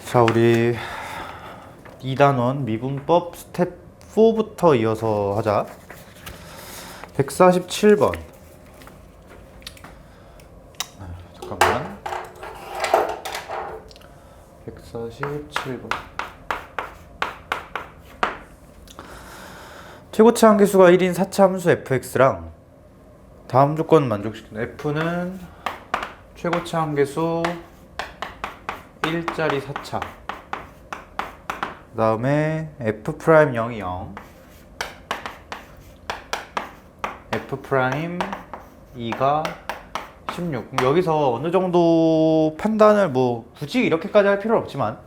자, 우리 2단원 미분법 스텝 4부터 이어서 하자. 147번. 잠깐만. 147번. 최고치 함계수가 1인 4차 함수 fx랑 다음 조건 만족시키는 f는 최고치 함계수 1짜리 4차, 그 다음에 f'0이 0, f'2가 16. 여기서 어느 정도 판단을 뭐 굳이 이렇게까지 할 필요는 없지만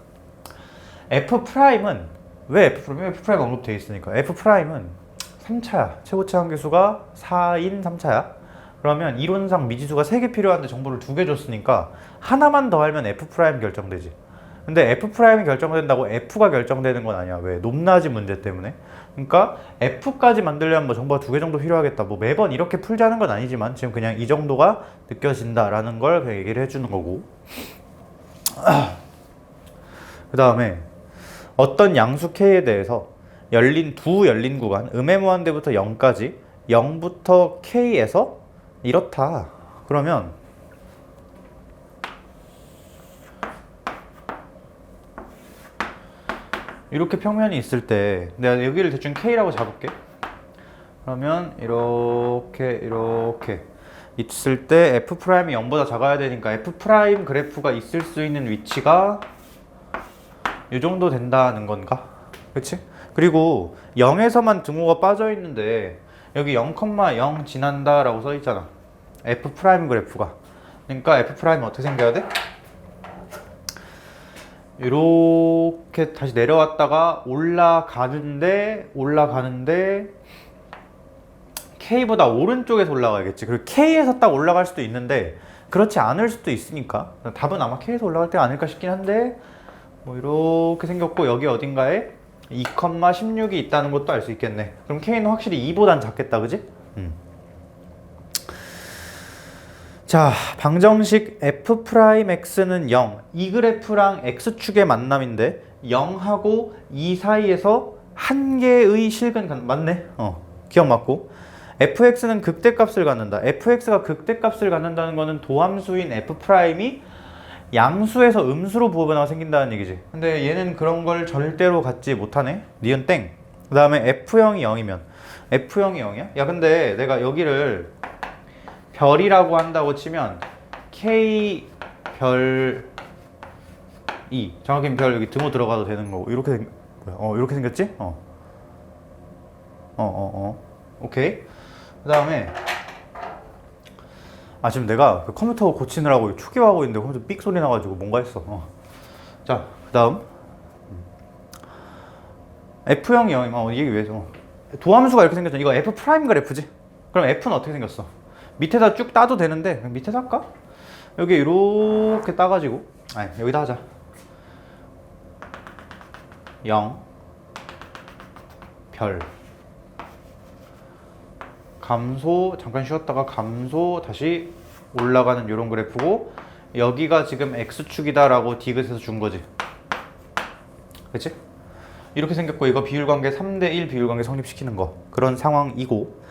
f'은 왜 f'? 언급되어 있으니까. f'은 3차야. 최고치 함계수가 4인 3차야. 그러면 이론상 미지수가 3개 필요한데 정보를 2개 줬으니까 하나만 더 하면 f' 결정되지. 근데 f'이 결정된다고 f가 결정되는 건 아니야. 왜? 높낮이 문제 때문에. 그러니까 f까지 만들려면 뭐 정보가 2개 정도 필요하겠다. 뭐 매번 이렇게 풀자는 건 아니지만 지금 그냥 이 정도가 느껴진다라는 걸 그냥 얘기를 해주는 거고. 그 다음에 어떤 양수 k에 대해서 두 열린 구간, 음의 무한대부터 0까지 0부터 k에서 이렇다. 그러면 이렇게 평면이 있을 때 내가 여기를 대충 k라고 잡을게. 그러면 이렇게 있을 때 f'이 0보다 작아야 되니까 f' 그래프가 있을 수 있는 위치가 이 정도 된다는 건가? 그치? 그리고 0에서만 등호가 빠져 있는데 여기 0,0 지난다 라고 써 있잖아. f' 그래프가. 그러니까 f'은 어떻게 생겨야 돼? 이렇게 다시 내려왔다가 올라가는데 K보다 오른쪽에서 올라가야겠지. 그리고 K에서 딱 올라갈 수도 있는데 그렇지 않을 수도 있으니까 답은 아마 K에서 올라갈 때가 아닐까 싶긴 한데 뭐 이렇게 생겼고 여기 어딘가에 2,16이 있다는 것도 알 수 있겠네. 그럼 K는 확실히 2보단 작겠다, 그지? 자, 방정식 f'x는 0. 이 그래프랑 x축의 만남인데 0하고 2 사이에서 한 개의 실근 맞네? 기억 맞고. fx는 극대값을 갖는다. fx가 극대값을 갖는다는 거는 도함수인 f'이 양수에서 음수로 부호변화가 생긴다는 얘기지. 근데 얘는 그런 걸 절대로 갖지 못하네. 니은 땡. 그 다음에 f'이 0이면 f'이 0이야? 야, 근데 내가 여기를 별이라고 한다고 치면 K 별 2 정확히는 별 여기 등호 들어가도 되는 거고 이렇게 이렇게 생겼지? 오케이. 그 다음에 지금 내가 그 컴퓨터 고치느라고 초기화하고 있는데 컴퓨터 삑 소리 나가지고 뭔가 했어. 자, 그 다음 F형이 0이면 이게 왜 도함수가 이렇게 생겼잖아. 이거 F' 그래프지? 그럼 F는 어떻게 생겼어? 밑에다 쭉 따도 되는데 그냥 밑에다 할까? 여기 이렇게 따가지고 여기다 하자. 0 별 감소, 잠깐 쉬었다가 감소, 다시 올라가는 이런 그래프고 여기가 지금 X축이다 라고 디귿에서 준 거지. 그치? 이렇게 생겼고 이거 비율관계 3대1 비율관계 성립시키는 거 그런 상황이고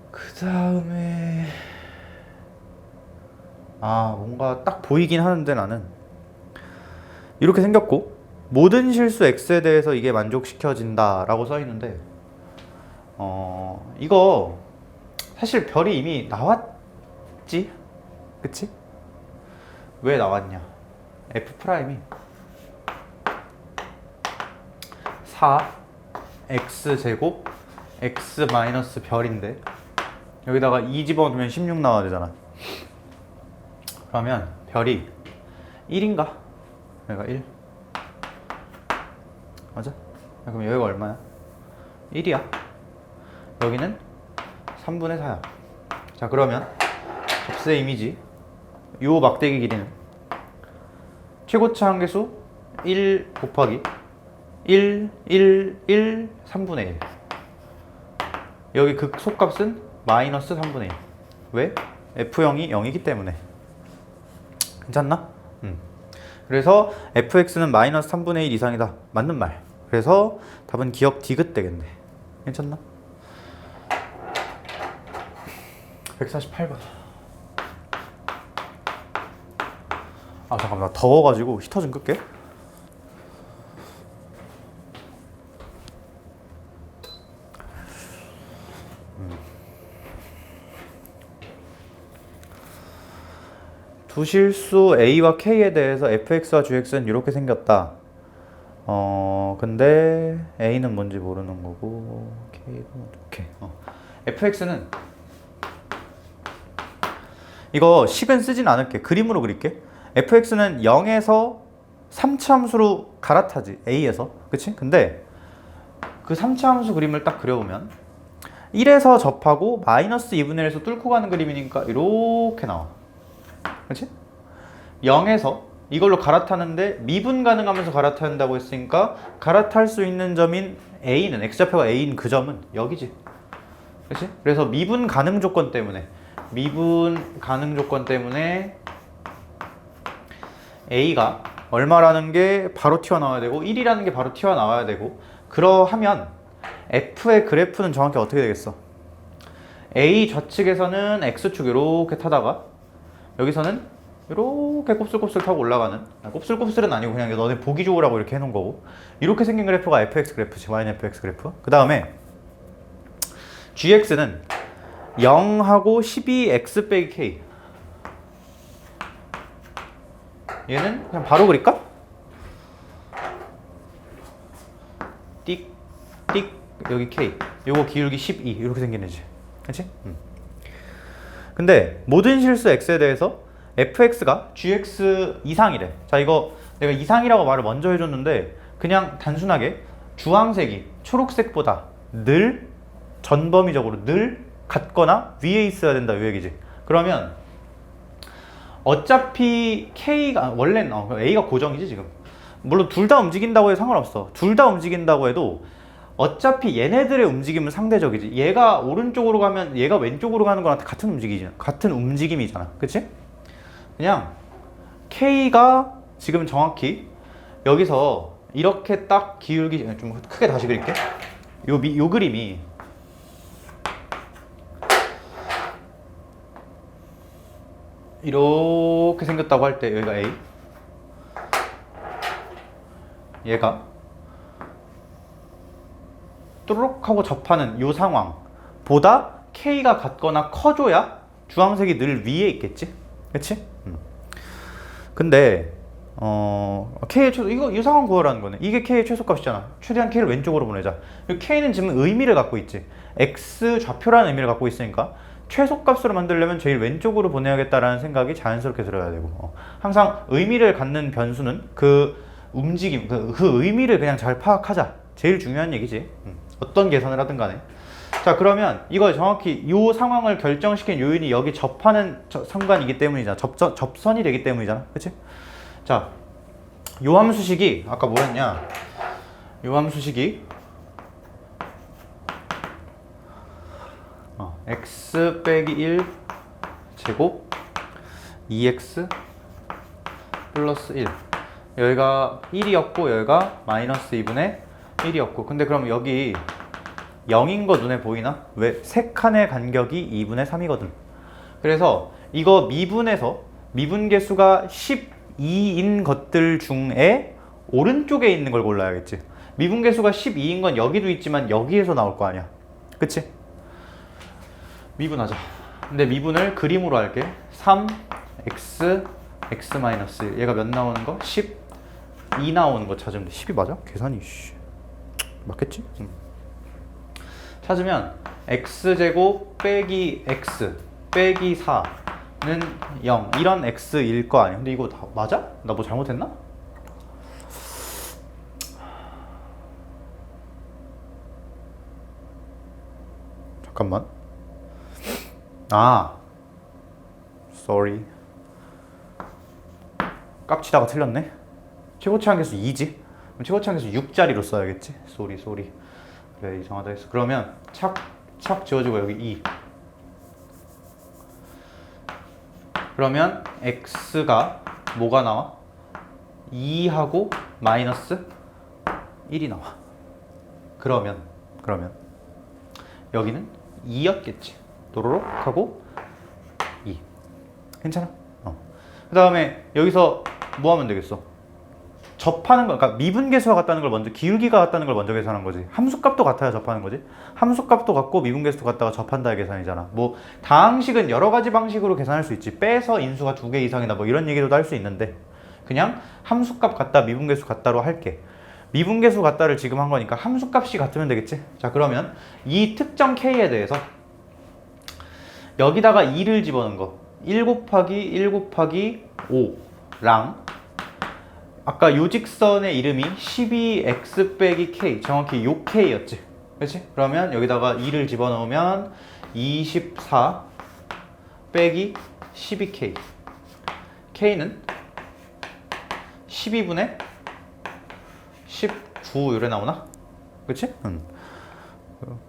그 다음에 뭔가 딱 보이긴 하는데 나는 이렇게 생겼고 모든 실수 x에 대해서 이게 만족시켜진다 라고 써있는데 이거 사실 별이 이미 나왔지? 그치? 왜 나왔냐? f'이 4 x제곱 x 마이너스 별인데 여기다가 2 집어넣으면 16 나와야 되잖아. 그러면 별이 1인가? 여기가 1 맞아? 그럼 여기가 얼마야? 1이야. 여기는 3분의 4야. 자, 그러면 값의 이미지 요 막대기 길이는 최고치 함계수 1 곱하기 1, 3분의 1. 여기 극소값은 마이너스 3분의 1. 왜? F형이 0이기 때문에. 괜찮나? 그래서 fx는 마이너스 3분의 1 이상이다. 맞는 말. 그래서 답은 기억 디귿 되겠네. 괜찮나? 148번. 아 잠깐만, 나 더워가지고 히터 좀 끌게. 두 실수 a와 k에 대해서 fx와 gx는 이렇게 생겼다. 근데 a는 뭔지 모르는 거고 k는 이렇게. fx는 이거 식은 쓰진 않을게. 그림으로 그릴게. fx는 0에서 3차 함수로 갈아타지. a에서. 그치? 근데 그 3차 함수 그림을 딱 그려보면 1에서 접하고 마이너스 2분의 1에서 뚫고 가는 그림이니까 이렇게 나와. 그치? 0에서 이걸로 갈아타는데 미분 가능하면서 갈아탄다고 했으니까 갈아탈 수 있는 점인 a는 x좌표가 a인 그 점은 여기지. 그치? 그래서 미분 가능 조건 때문에 a가 얼마라는 게 바로 튀어나와야 되고 1이라는 게 바로 튀어나와야 되고, 그러하면 f의 그래프는 정확히 어떻게 되겠어? a 좌측에서는 x축 이렇게 타다가 여기서는 이렇게 곱슬곱슬 타고 올라가는, 곱슬곱슬은 아니고 그냥 너네 보기 좋으라고 이렇게 해놓은 거고, 이렇게 생긴 그래프가 fx 그래프지. y는 fx 그래프. 그 다음에 gx는 0하고 12x 빼기 k. 얘는 그냥 바로 그릴까? 띡, 띡, 여기 k. 요거 기울기 12. 이렇게 생긴 애지. 그치? 근데 모든 실수 x에 대해서 fx가 gx 이상이래. 자, 이거 내가 이상이라고 말을 먼저 해줬는데 그냥 단순하게 주황색이 초록색보다 늘 전범위적으로 늘 같거나 위에 있어야 된다 이 얘기지. 그러면 어차피 k가 원래는 a가 고정이지 지금. 물론 둘 다 움직인다고 해도 상관없어. 둘 다 움직인다고 해도 어차피 얘네들의 움직임은 상대적이지. 얘가 오른쪽으로 가면 얘가 왼쪽으로 가는 거랑 같은 움직임이잖아. 그치? 그냥 k가 지금 정확히 여기서 이렇게 딱 기울기, 좀 크게 다시 그릴게. 요 그림이 이렇게 생겼다고 할 때 여기가 A, 얘가 뚜룩 하고 접하는 요 상황보다 K가 같거나 커줘야 주황색이 늘 위에 있겠지? 그치? 근데 K의 최소, 이 상황 구하라는 거네. 이게 K의 최소값이잖아. 최대한 K를 왼쪽으로 보내자. K는 지금 의미를 갖고 있지. X 좌표라는 의미를 갖고 있으니까 최소값으로 만들려면 제일 왼쪽으로 보내야겠다라는 생각이 자연스럽게 들어야 되고, 항상 의미를 갖는 변수는 그 움직임, 그 의미를 그냥 잘 파악하자. 제일 중요한 얘기지. 어떤 계산을 하든 간에. 자, 그러면 이거 정확히 이 상황을 결정시킨 요인이 여기 접하는 상관이기 때문이잖아. 접선이 되기 때문이잖아. 그치? 자, 요 함수식이 아까 뭐였냐? 요 함수식이 x 빼기 1 제곱 2x 플러스 1. 여기가 1이었고 여기가 마이너스 2분의 1이었고, 근데 그럼 여기 0인 거 눈에 보이나? 왜? 세 칸의 간격이 2분의 3이거든. 그래서 이거 미분해서 미분계수가 12인 것들 중에 오른쪽에 있는 걸 골라야겠지. 미분계수가 12인 건 여기도 있지만 여기에서 나올 거 아니야. 그치? 미분하자. 근데 미분을 그림으로 할게. 3x x-1. 얘가 몇 나오는 거? 12 나오는 거 찾으면 돼. 10이 맞아? 계산이 맞겠지? 찾으면 x제곱 빼기 x 빼기 4는 0. 이런 x일 거 아니야. 근데 이거 다 맞아? 나 뭐 잘못했나? 잠깐만. sorry. 깝치다가 틀렸네. 최고치 한계수 2지? 그럼 최고치 한계수 6자리로 써야겠지? sorry. 그래, 이상하다 했어. 그러면 착 지워지고 여기 2. 그러면 x가 뭐가 나와? 2하고 마이너스 1이 나와. 그러면 여기는 2였겠지. 도로록 하고 2. 괜찮아? 그 다음에 여기서 뭐 하면 되겠어? 접하는 거, 그러니까 미분계수가 같다는 걸 먼저, 기울기가 같다는 걸 먼저 계산한 거지. 함수값도 같아야 접하는 거지. 함수값도 같고 미분계수도 같다가 접한다의 계산이잖아. 뭐 다항식은 여러 가지 방식으로 계산할 수 있지. 빼서 인수가 2개 이상이다 뭐 이런 얘기도 할 수 있는데, 그냥 함수값 같다, 미분계수 같다로 할게. 미분계수 같다를 지금 한 거니까 함수값이 같으면 되겠지. 자, 그러면 이 특정 K에 대해서 여기다가 2를 집어넣은 거, 1 곱하기 1 곱하기 5랑 아까 요 직선의 이름이 12x 빼기 k, 정확히 요 k였지. 그렇지? 그러면 여기다가 2를 집어넣으면 24 빼기 12k. k는 12분의 19 이래 나오나? 그치?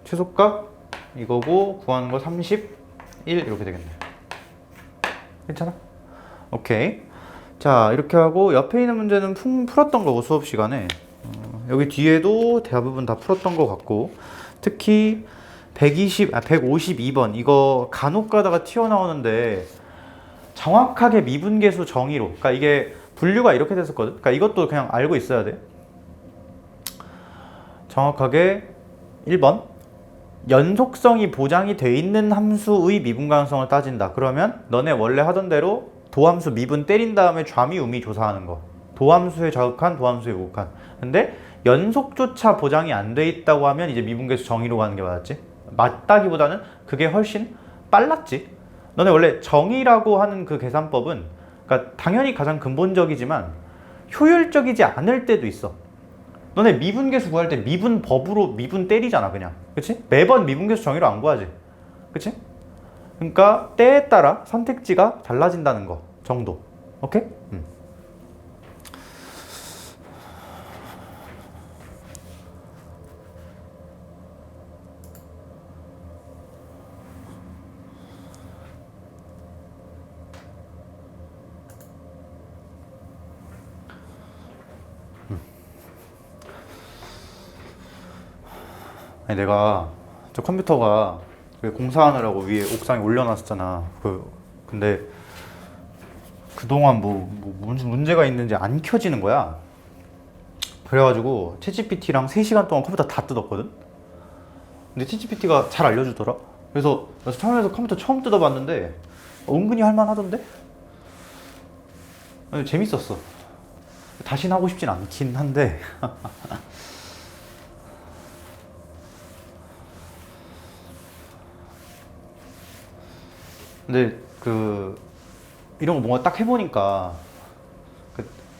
최소값 이거고 구하는 거 31 이렇게 되겠네. 괜찮아? 오케이. 자, 이렇게 하고 옆에 있는 문제는 풀었던 거고 수업 시간에 여기 뒤에도 대부분 다 풀었던 거 같고, 특히 152번 이거 간혹 가다가 튀어나오는데 정확하게 미분계수 정의로, 그러니까 이게 분류가 이렇게 됐었거든. 그러니까 이것도 그냥 알고 있어야 돼. 정확하게 1번 연속성이 보장이 돼 있는 함수의 미분 가능성을 따진다. 그러면 너네 원래 하던 대로 도함수 미분 때린 다음에 좌미 우미 조사하는 거. 도함수에 자극한, 도함수에 우극한. 근데 연속조차 보장이 안 돼 있다고 하면 이제 미분계수 정의로 가는 게 맞았지. 맞다기보다는 그게 훨씬 빨랐지. 너네 원래 정의라고 하는 그 계산법은, 그러니까 당연히 가장 근본적이지만 효율적이지 않을 때도 있어. 너네 미분계수 구할 때 미분법으로 미분 때리잖아 그냥. 그치? 매번 미분계수 정의로 안 구하지. 그치? 그러니까 때에 따라 선택지가 달라진다는 거 정도. 오케이? 아니, 내가 저 컴퓨터가 공사하느라고 위에 옥상에 올려놨었잖아. 근데 그동안 뭐 문제가 있는지 안 켜지는 거야. 그래가지고 챗GPT랑 3시간 동안 컴퓨터 다 뜯었거든. 근데 챗GPT가 잘 알려주더라. 그래서 처음에서 컴퓨터 처음 뜯어봤는데 은근히 할만하던데? 재밌었어. 다시는 하고 싶진 않긴 한데 근데 이런 거 뭔가 딱 해보니까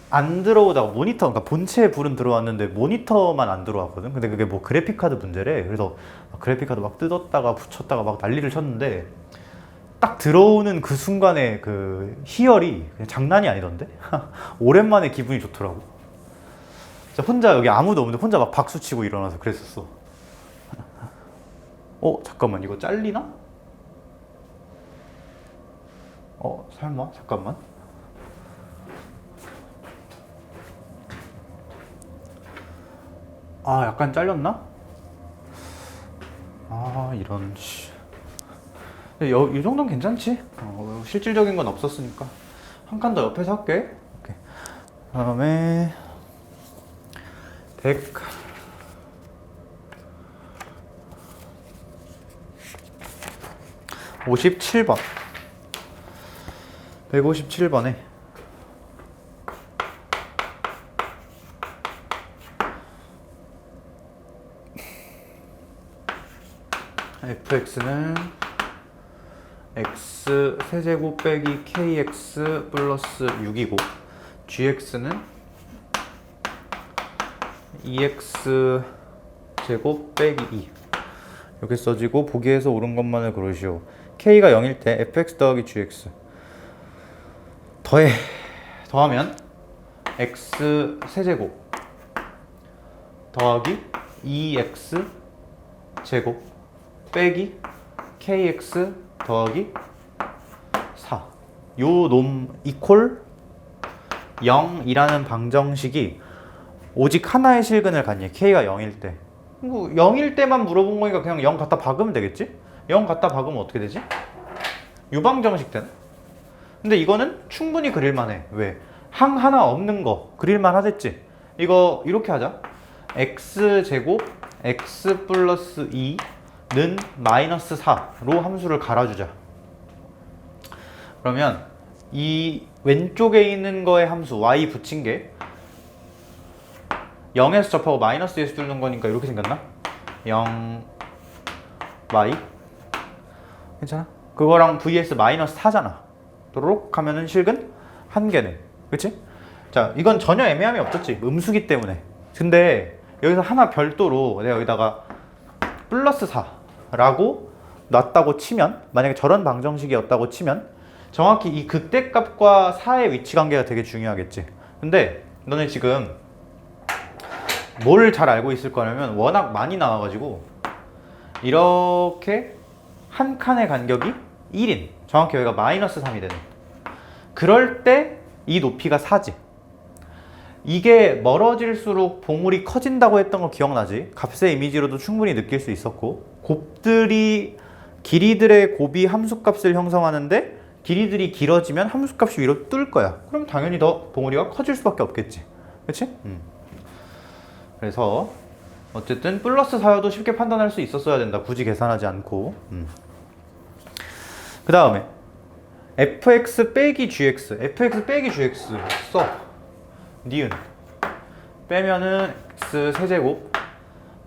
안 들어오다가 모니터, 그러니까 본체에 불은 들어왔는데 모니터만 안 들어왔거든. 근데 그게 뭐 그래픽카드 문제래. 그래서 그래픽카드 막 뜯었다가 붙였다가 막 난리를 쳤는데 딱 들어오는 그 순간에 그 희열이 그냥 장난이 아니던데. 오랜만에 기분이 좋더라고. 혼자 여기 아무도 없는데 혼자 막 박수 치고 일어나서 그랬었어. 잠깐만, 이거 잘리나? 설마? 잠깐만. 약간 잘렸나? 이런, 씨. 이 정도는 괜찮지? 실질적인 건 없었으니까. 한 칸 더 옆에서 할게. 오케이. 다음에, 157번. 157번에 fx는 x 세제곱 빼기 kx 플러스 6이고 gx는 2x 제곱 빼기 2 이렇게 써지고 보기에서 옳은 것만을 고르시오. k가 0일 때 fx 더하기 gx 더하면 x 세제곱 더하기 2x 제곱 빼기 kx 더하기 4 요 놈 이퀄 0이라는 방정식이 오직 하나의 실근을 갖니? k가 0일 때. 뭐 0일 때만 물어본 거니까 그냥 0 갖다 박으면 되겠지? 0 갖다 박으면 어떻게 되지? 유방정식 되네? 근데 이거는 충분히 그릴만해. 왜? 항 하나 없는 거 그릴만 하겠지? 이거 이렇게 하자. x제곱 x 플러스 2는 마이너스 4로 함수를 갈아주자. 그러면 이 왼쪽에 있는 거의 함수 y 붙인 게 0에서 접하고 마이너스 1에서 뚫는 거니까 이렇게 생겼나? 0 y 괜찮아? 그거랑 vs 마이너스 4잖아. 도록 하면은 실근 한 개네. 그치? 자, 이건 전혀 애매함이 없었지. 음수기 때문에. 근데 여기서 하나 별도로 내가 여기다가 플러스 4라고 놨다고 치면, 만약에 저런 방정식이었다고 치면 정확히 이 극대값과 4의 위치 관계가 되게 중요하겠지. 근데 너네 지금 뭘 잘 알고 있을 거냐면 워낙 많이 나와가지고 이렇게 한 칸의 간격이 1인, 정확히 여기가 마이너스 3이 되는, 그럴 때 이 높이가 4지. 이게 멀어질수록 봉우리 커진다고 했던 거 기억나지? 값의 이미지로도 충분히 느낄 수 있었고, 곱들이 길이들의 곱이 함수값을 형성하는데 길이들이 길어지면 함수값이 위로 뜰 거야. 그럼 당연히 더 봉우리가 커질 수밖에 없겠지. 그치? 그래서 어쨌든 플러스 4여도 쉽게 판단할 수 있었어야 된다. 굳이 계산하지 않고. 그 다음에 fx 빼기 gx, fx 빼기 gx 써. 니은 빼면은 x 세제곱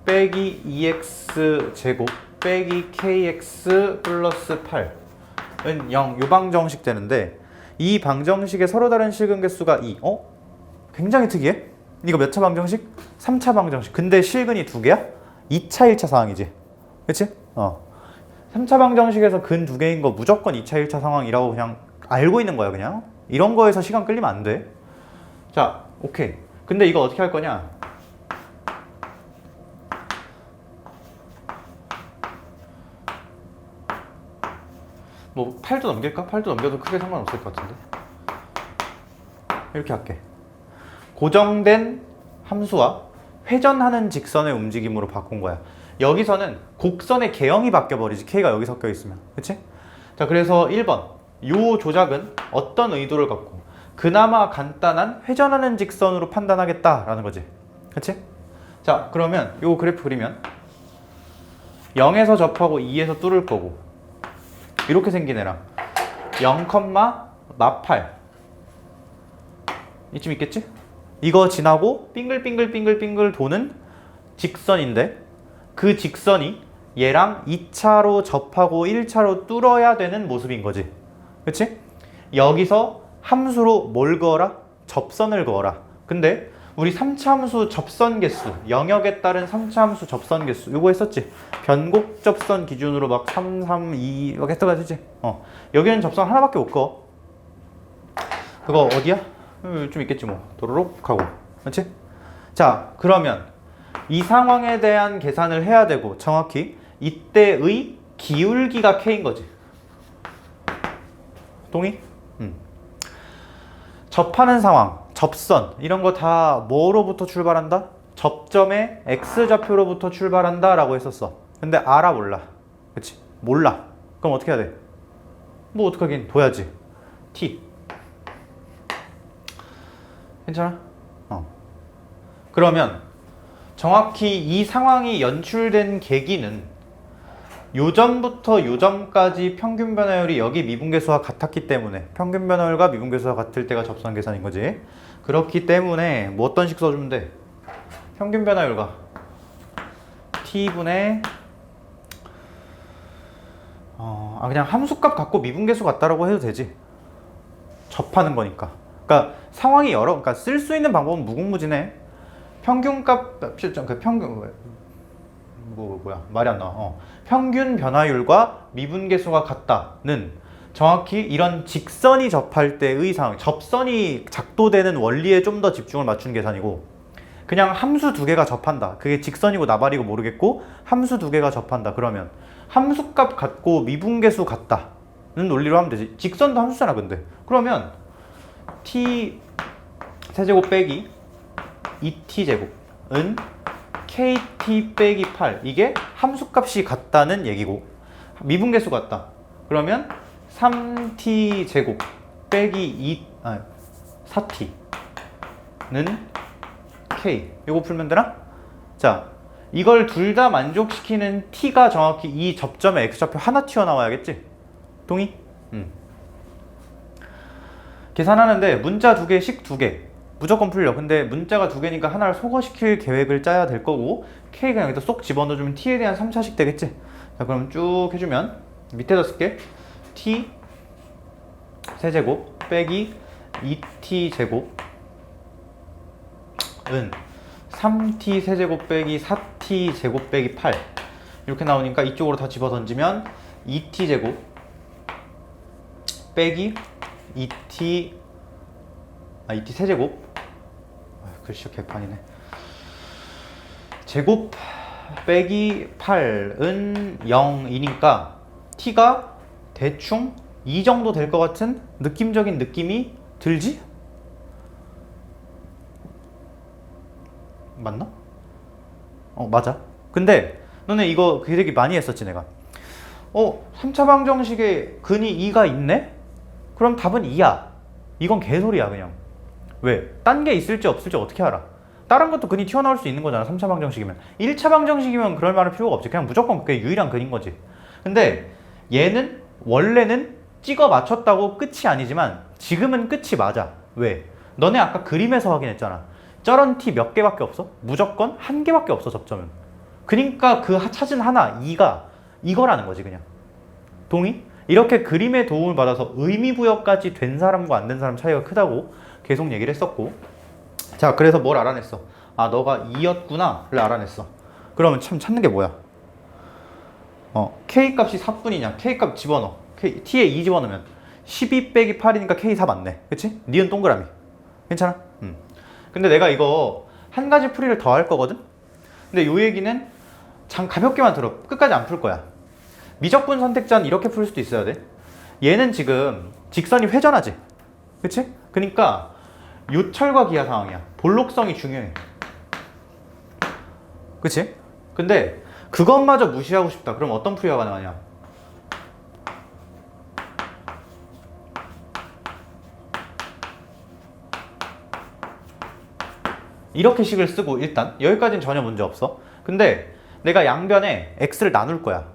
빼기 2x 제곱 빼기 kx 플러스 8은 0. 요 방정식 되는데 이 방정식의 서로 다른 실근 개수가 2. 굉장히 특이해. 이거 몇 차 방정식? 3차 방정식. 근데 실근이 두 개야? 2차, 1차 상황이지. 그치? 3차 방정식에서 근 두 개인 거 무조건 2차, 1차 상황이라고 그냥 알고 있는 거야, 그냥. 이런 거에서 시간 끌리면 안 돼. 자, 오케이. 근데 이거 어떻게 할 거냐? 뭐 8도 넘길까? 8도 넘겨도 크게 상관없을 것 같은데. 이렇게 할게. 고정된 함수와 회전하는 직선의 움직임으로 바꾼 거야. 여기서는 곡선의 개형이 바뀌어버리지, k가 여기 섞여 있으면. 그치? 자, 그래서 1번 요 조작은 어떤 의도를 갖고 그나마 간단한 회전하는 직선으로 판단하겠다라는 거지. 그치? 자, 그러면 요 그래프 그리면 0에서 접하고 2에서 뚫을 거고, 이렇게 생긴 애랑 0, 마8 이쯤 있겠지? 이거 지나고 빙글빙글 도는 직선인데 그 직선이 얘랑 2차로 접하고 1차로 뚫어야 되는 모습인 거지. 그치? 여기서 함수로 뭘 그어라? 접선을 그어라. 근데 우리 3차 함수 접선 개수, 영역에 따른 3차 함수 접선 개수 요거 했었지? 변곡 접선 기준으로 막 3, 3, 2 막 했던 거 했지? 여기는 접선 하나밖에 못 그어. 그거 어디야? 좀 있겠지 뭐. 도로록 하고. 그렇지? 자, 그러면 이 상황에 대한 계산을 해야 되고, 정확히 이때의 기울기가 K인 거지. 동의? 접하는 상황, 접선 이런 거 다 뭐로부터 출발한다? 접점의 X좌표로부터 출발한다 라고 했었어. 근데 알아 몰라? 그치? 몰라. 그럼 어떻게 해야 돼? 뭐 어떡하긴, 둬야지. T. 괜찮아? 그러면 정확히 이 상황이 연출된 계기는 요점부터 요점까지 평균 변화율이 여기 미분계수와 같았기 때문에, 평균 변화율과 미분계수와 같을 때가 접선 계산인 거지. 그렇기 때문에 뭐 어떤 식 써주면 돼? 평균 변화율과 t분의 그냥 함수값 갖고 미분계수 같다라고 해도 되지. 접하는 거니까. 그러니까 상황이 그러니까 쓸 수 있는 방법은 무궁무진해. 평균값, 그 평균, 말이 안 나와. 평균 변화율과 미분계수가 같다는 정확히 이런 직선이 접할 때의 상황, 접선이 작도되는 원리에 좀 더 집중을 맞춘 계산이고, 그냥 함수 두 개가 접한다. 그게 직선이고 나발이고 모르겠고 함수 두 개가 접한다. 그러면 함수값 같고 미분계수 같다는 논리로 하면 되지. 직선도 함수잖아, 근데. 그러면 t 세제곱 빼기 2t제곱은 kt 빼기 8 이게 함수값이 같다는 얘기고 미분계수 같다. 그러면 3t제곱 빼기 4t는 k. 이거 풀면 되나? 자, 이걸 둘 다 만족시키는 t가 정확히 이 접점의 x좌표 하나 튀어나와야겠지? 동의? 계산하는데 문자 2개, 식 2개 무조건 풀려. 근데 문자가 2개니까 하나를 소거시킬 계획을 짜야 될 거고 k가 여기다 쏙 집어넣어주면 t에 대한 3차식 되겠지? 자, 그럼 쭉 해주면 밑에다 쓸게. t 세제곱 빼기 2t제곱은 3t 세제곱 빼기 4t제곱 빼기 8 이렇게 나오니까 이쪽으로 다 집어던지면 2t제곱 빼기 2t 세제곱 글씨 개판이네. 제곱 빼기 8은 0이니까 t가 대충 이 정도 될 것 같은 느낌적인 느낌이 들지? 맞나? 맞아. 근데 너네 이거 되게 많이 했었지 내가. 3차 방정식에 근이 2가 있네? 그럼 답은 2야. 이건 개소리야 그냥. 왜? 딴 게 있을지 없을지 어떻게 알아? 다른 것도 근이 튀어나올 수 있는 거잖아 3차 방정식이면. 1차 방정식이면 그럴 만한 필요가 없지. 그냥 무조건 그게 유일한 근인 거지. 근데 얘는 원래는 찍어 맞췄다고 끝이 아니지만 지금은 끝이 맞아. 왜? 너네 아까 그림에서 확인했잖아. 저런 t 몇 개밖에 없어? 무조건 한 개밖에 없어 접점은. 그러니까 그 찾은 하나 2가 이거라는 거지 그냥. 동의? 이렇게 그림의 도움을 받아서 의미부여까지 된 사람과 안 된 사람 차이가 크다고 계속 얘기를 했었고. 자, 그래서 뭘 알아냈어? 아, 너가 2였구나를 알아냈어. 그러면 참 찾는 게 뭐야? k 값이 4분이냐? k 값 집어넣어. t에 2 집어넣으면 12 빼기 8이니까 k 4 맞네. 그치? 니은 동그라미. 괜찮아? 근데 내가 이거 한 가지 풀이를 더 할 거거든? 근데 요 얘기는 가볍게만 들어. 끝까지 안 풀 거야. 미적분 선택자는 이렇게 풀 수도 있어야 돼. 얘는 지금 직선이 회전하지. 그치? 그러니까 요철과 기하 상황이야. 볼록성이 중요해. 그치? 근데 그것마저 무시하고 싶다. 그럼 어떤 풀이가 가능하냐? 이렇게 식을 쓰고 일단 여기까지는 전혀 문제 없어. 근데 내가 양변에 x를 나눌 거야.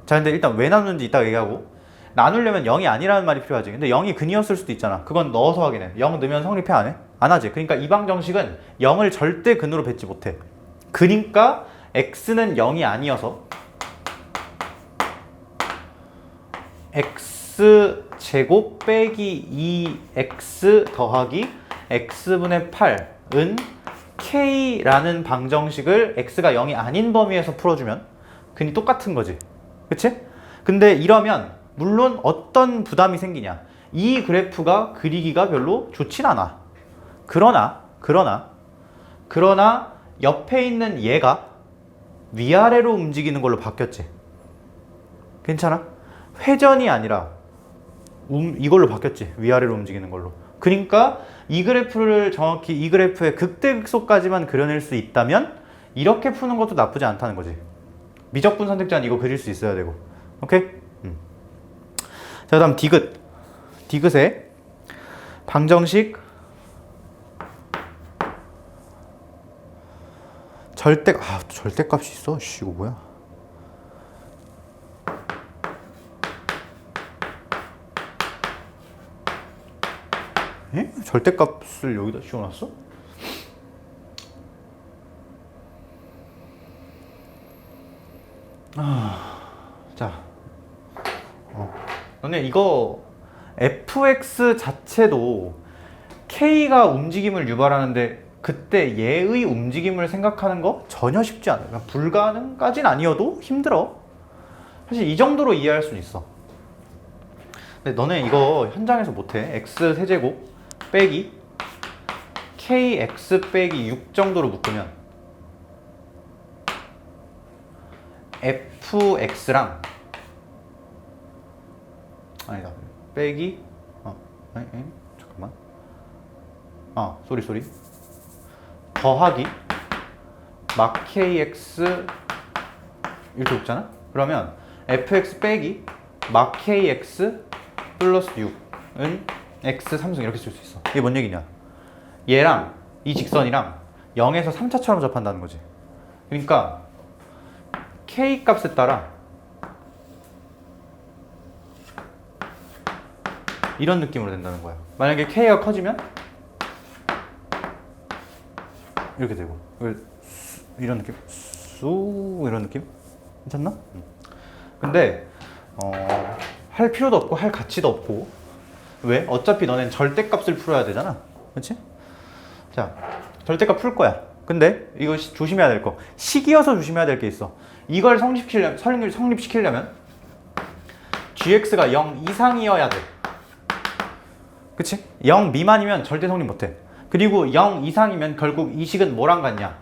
자, 근데 일단 왜 나누는지 이따 얘기하고. 나누려면 0이 아니라는 말이 필요하지. 근데 0이 근이었을 수도 있잖아. 그건 넣어서 확인해. 0 넣으면 성립해 안 해? 안 하지. 그러니까 이 방정식은 0을 절대 근으로 뱉지 못해. 그러니까 x는 0이 아니어서 x제곱 빼기 2x 더하기 x분의 8은 k라는 방정식을 x가 0이 아닌 범위에서 풀어주면 근이 똑같은 거지. 그치? 근데 이러면 물론 어떤 부담이 생기냐. 이 그래프가 그리기가 별로 좋진 않아. 그러나 옆에 있는 얘가 위아래로 움직이는 걸로 바뀌었지. 괜찮아? 회전이 아니라 이걸로 바뀌었지. 위아래로 움직이는 걸로. 그러니까 이 그래프를 정확히 이 그래프의 극대극소까지만 그려낼 수 있다면 이렇게 푸는 것도 나쁘지 않다는 거지. 미적분 선택자는 이거 그릴 수 있어야 되고. 오케이? 자, 다음 디귿. 디귿의 방정식 절대값이 있어? 씨, 이거 뭐야? 에? 절대값을 여기다 씌워놨어? 자, 너네 이거 fx 자체도 k가 움직임을 유발하는데 그때 얘의 움직임을 생각하는 거 전혀 쉽지 않아. 그러니까 불가능까진 아니어도 힘들어. 사실 이 정도로 이해할 수는 있어. 근데 너네 이거 현장에서 못해. x 세제곱 빼기 kx 빼기 6 정도로 묶으면 fx랑 아니다 빼기 잠깐만 쏘리 더하기 막 kx 이렇게 붙잖아? 그러면 fx 빼기 막 kx 플러스 6은 x 3승 이렇게 쓸 수 있어. 이게 뭔 얘기냐? 얘랑 이 직선이랑 0에서 3차처럼 접한다는 거지. 그러니까 k 값에 따라 이런 느낌으로 된다는 거야. 만약에 k가 커지면 이렇게 되고 이런 느낌 쑥 이런 느낌 괜찮나? 근데 할 필요도 없고 할 가치도 없고. 왜? 어차피 너넨 절대값을 풀어야 되잖아. 그렇지? 자, 절대값 풀 거야. 근데 이거 조심해야 될 거, 식이어서 조심해야 될 게 있어. 이걸 성립시키려면 gx가 0 이상이어야 돼. 그치? 0 미만이면 절대 성립 못해. 그리고 0 이상이면 결국 이 식은 뭐랑 같냐?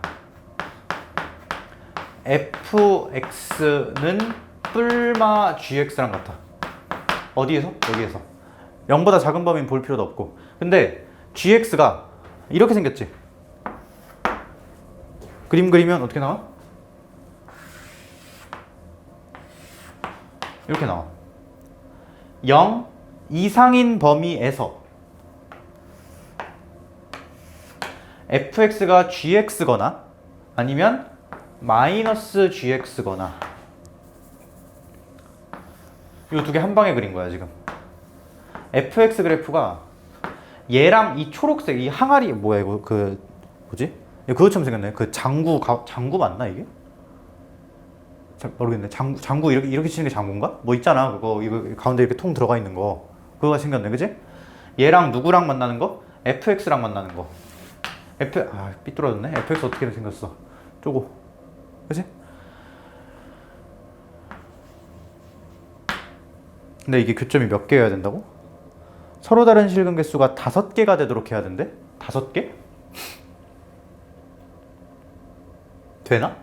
fx는 뿔마 gx랑 같아. 어디에서? 여기에서. 0보다 작은 범위는 볼 필요도 없고. 근데 gx가 이렇게 생겼지? 그림 그리면 어떻게 나와? 이렇게 나와. 0 이상인 범위에서 fx가 gx거나 아니면 마이너스 gx거나 이 두 개 한 방에 그린 거야 지금. fx 그래프가 얘랑 이 초록색 이 항아리 뭐야 이거 그 뭐지? 그것처럼 생겼네. 그 장구 맞나 이게? 모르겠네. 장구 이렇게 치는 게 장구인가? 뭐 있잖아 그거 이거 가운데 이렇게 통 들어가 있는 거 그거가 생겼네, 그지? 얘랑 누구랑 만나는 거? fx랑 만나는 거. 삐뚤어졌네. fx 어떻게 생겼어? 쪼고, 그지? 근데 이게 교점이 몇 개여야 된다고? 서로 다른 실근 개수가 5개가 되도록 해야 된대? 5개? 되나?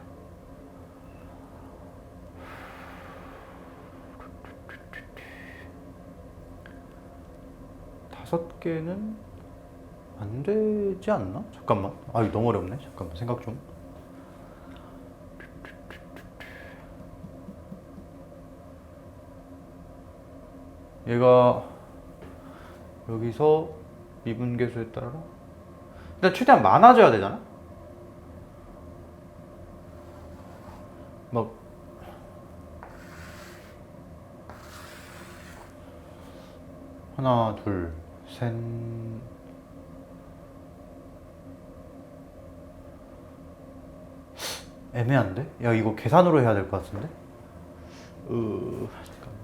다섯 개는 안 되지 않나? 잠깐만. 이거 너무 어렵네. 잠깐만 생각 좀. 얘가 여기서 미분계수에 따라 일단 최대한 많아져야 되잖아. 막 하나, 둘, 셋. 애매한데? 야, 이거 계산으로 해야 될 것 같은데? 잠깐만.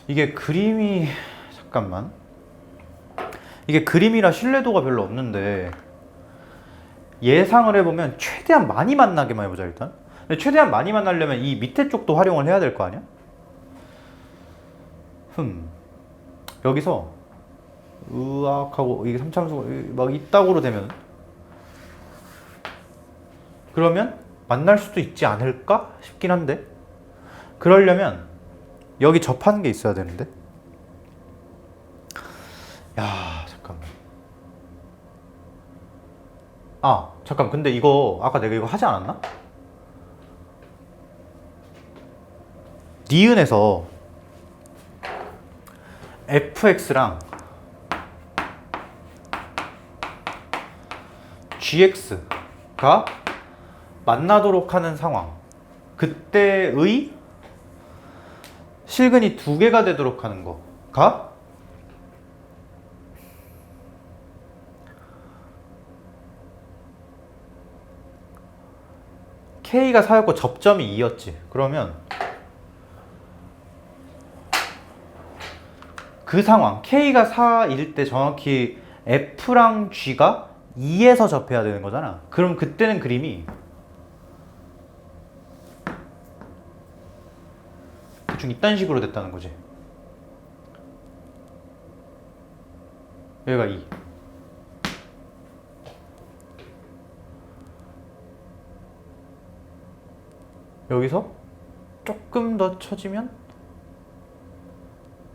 이게 그림이, 잠깐만. 이게 그림이라 신뢰도가 별로 없는데, 예상을 해보면 최대한 많이 만나게만 해보자, 일단. 근데 최대한 많이 만나려면 이 밑에 쪽도 활용을 해야 될 거 아니야? 여기서 으악하고 이게 3차함수가 막 이따구로 되면 그러면 만날 수도 있지 않을까 싶긴 한데, 그러려면 여기 접하는 게 있어야 되는데. 야, 잠깐만. 잠깐. 근데 이거 아까 내가 이거 하지 않았나? 니은에서 fx랑 gx가 만나도록 하는 상황, 그때의 실근이 2개가 되도록 하는 거가 K가 4였고 접점이 2였지. 그러면 그 상황 K가 4일 때 정확히 F랑 G가 2에서 접해야 되는 거잖아. 그럼 그때는 그림이 대충 이딴 식으로 됐다는 거지. 여기가 2. 여기서 조금 더 쳐지면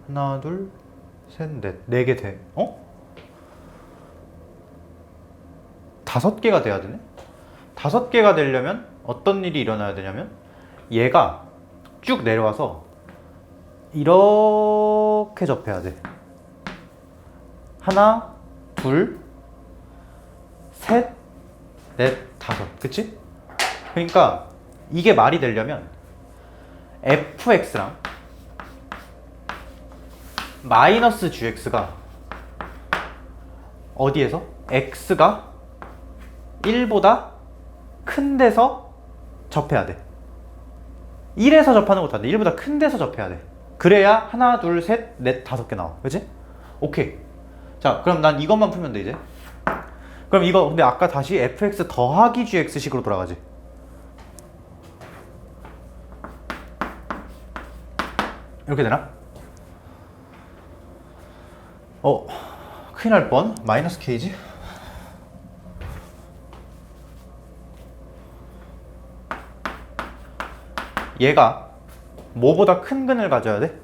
하나, 둘, 셋, 넷. 4개 돼. 5개가 돼야 되네? 5개가 되려면 어떤 일이 일어나야 되냐면 얘가 쭉 내려와서 이렇게 접해야 돼. 하나, 둘, 셋, 넷, 5. 그치? 그러니까 이게 말이 되려면 fx랑 마이너스 gx가 어디에서? x가 1보다 큰 데서 접해야 돼. 1에서 접하는 것도 안 돼. 1보다 큰 데서 접해야 돼. 그래야 하나, 둘, 셋, 넷, 5개 나와. 그치? 오케이. 자, 그럼 난 이것만 풀면 돼, 이제. 그럼 이거, 근데 아까 다시 fx 더하기 gx식으로 돌아가지. 이렇게 되나? 큰일 날 뻔. 마이너스 k지? 얘가 뭐보다 큰 근을 가져야 돼?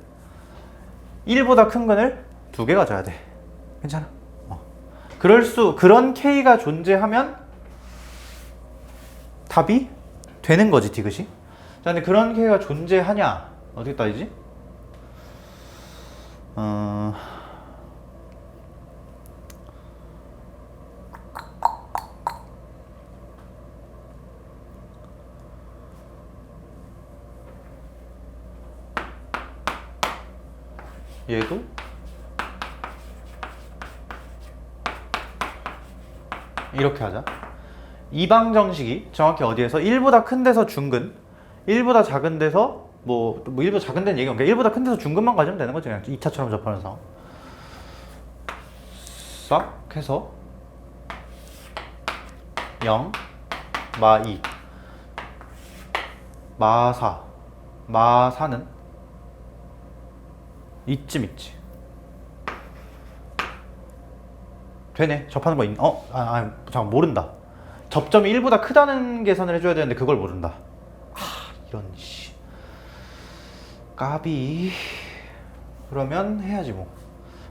1보다 큰 근을 2개 가져야 돼. 괜찮아? 그런 k가 존재하면 답이 되는 거지, 디귿이. 자, 근데 그런 k가 존재하냐? 어떻게 따지지? 얘도 이렇게 하자. 이 방정식이 정확히 어디에서 1보다 큰 데서 중근, 1보다 작은 데서 뭐 1보다 작은 데는 얘기한 게 1보다 큰 데서 중근만 가지면 되는 거지. 그냥 2차처럼 접하는 상황. 싹 해서 0, 마 2, 마 4, 마 4는 이쯤 있지. 되네. 접하는 거 잠깐 모른다. 접점이 1보다 크다는 계산을 해줘야 되는데 그걸 모른다. 이런 씨. 까비. 그러면 해야지 뭐.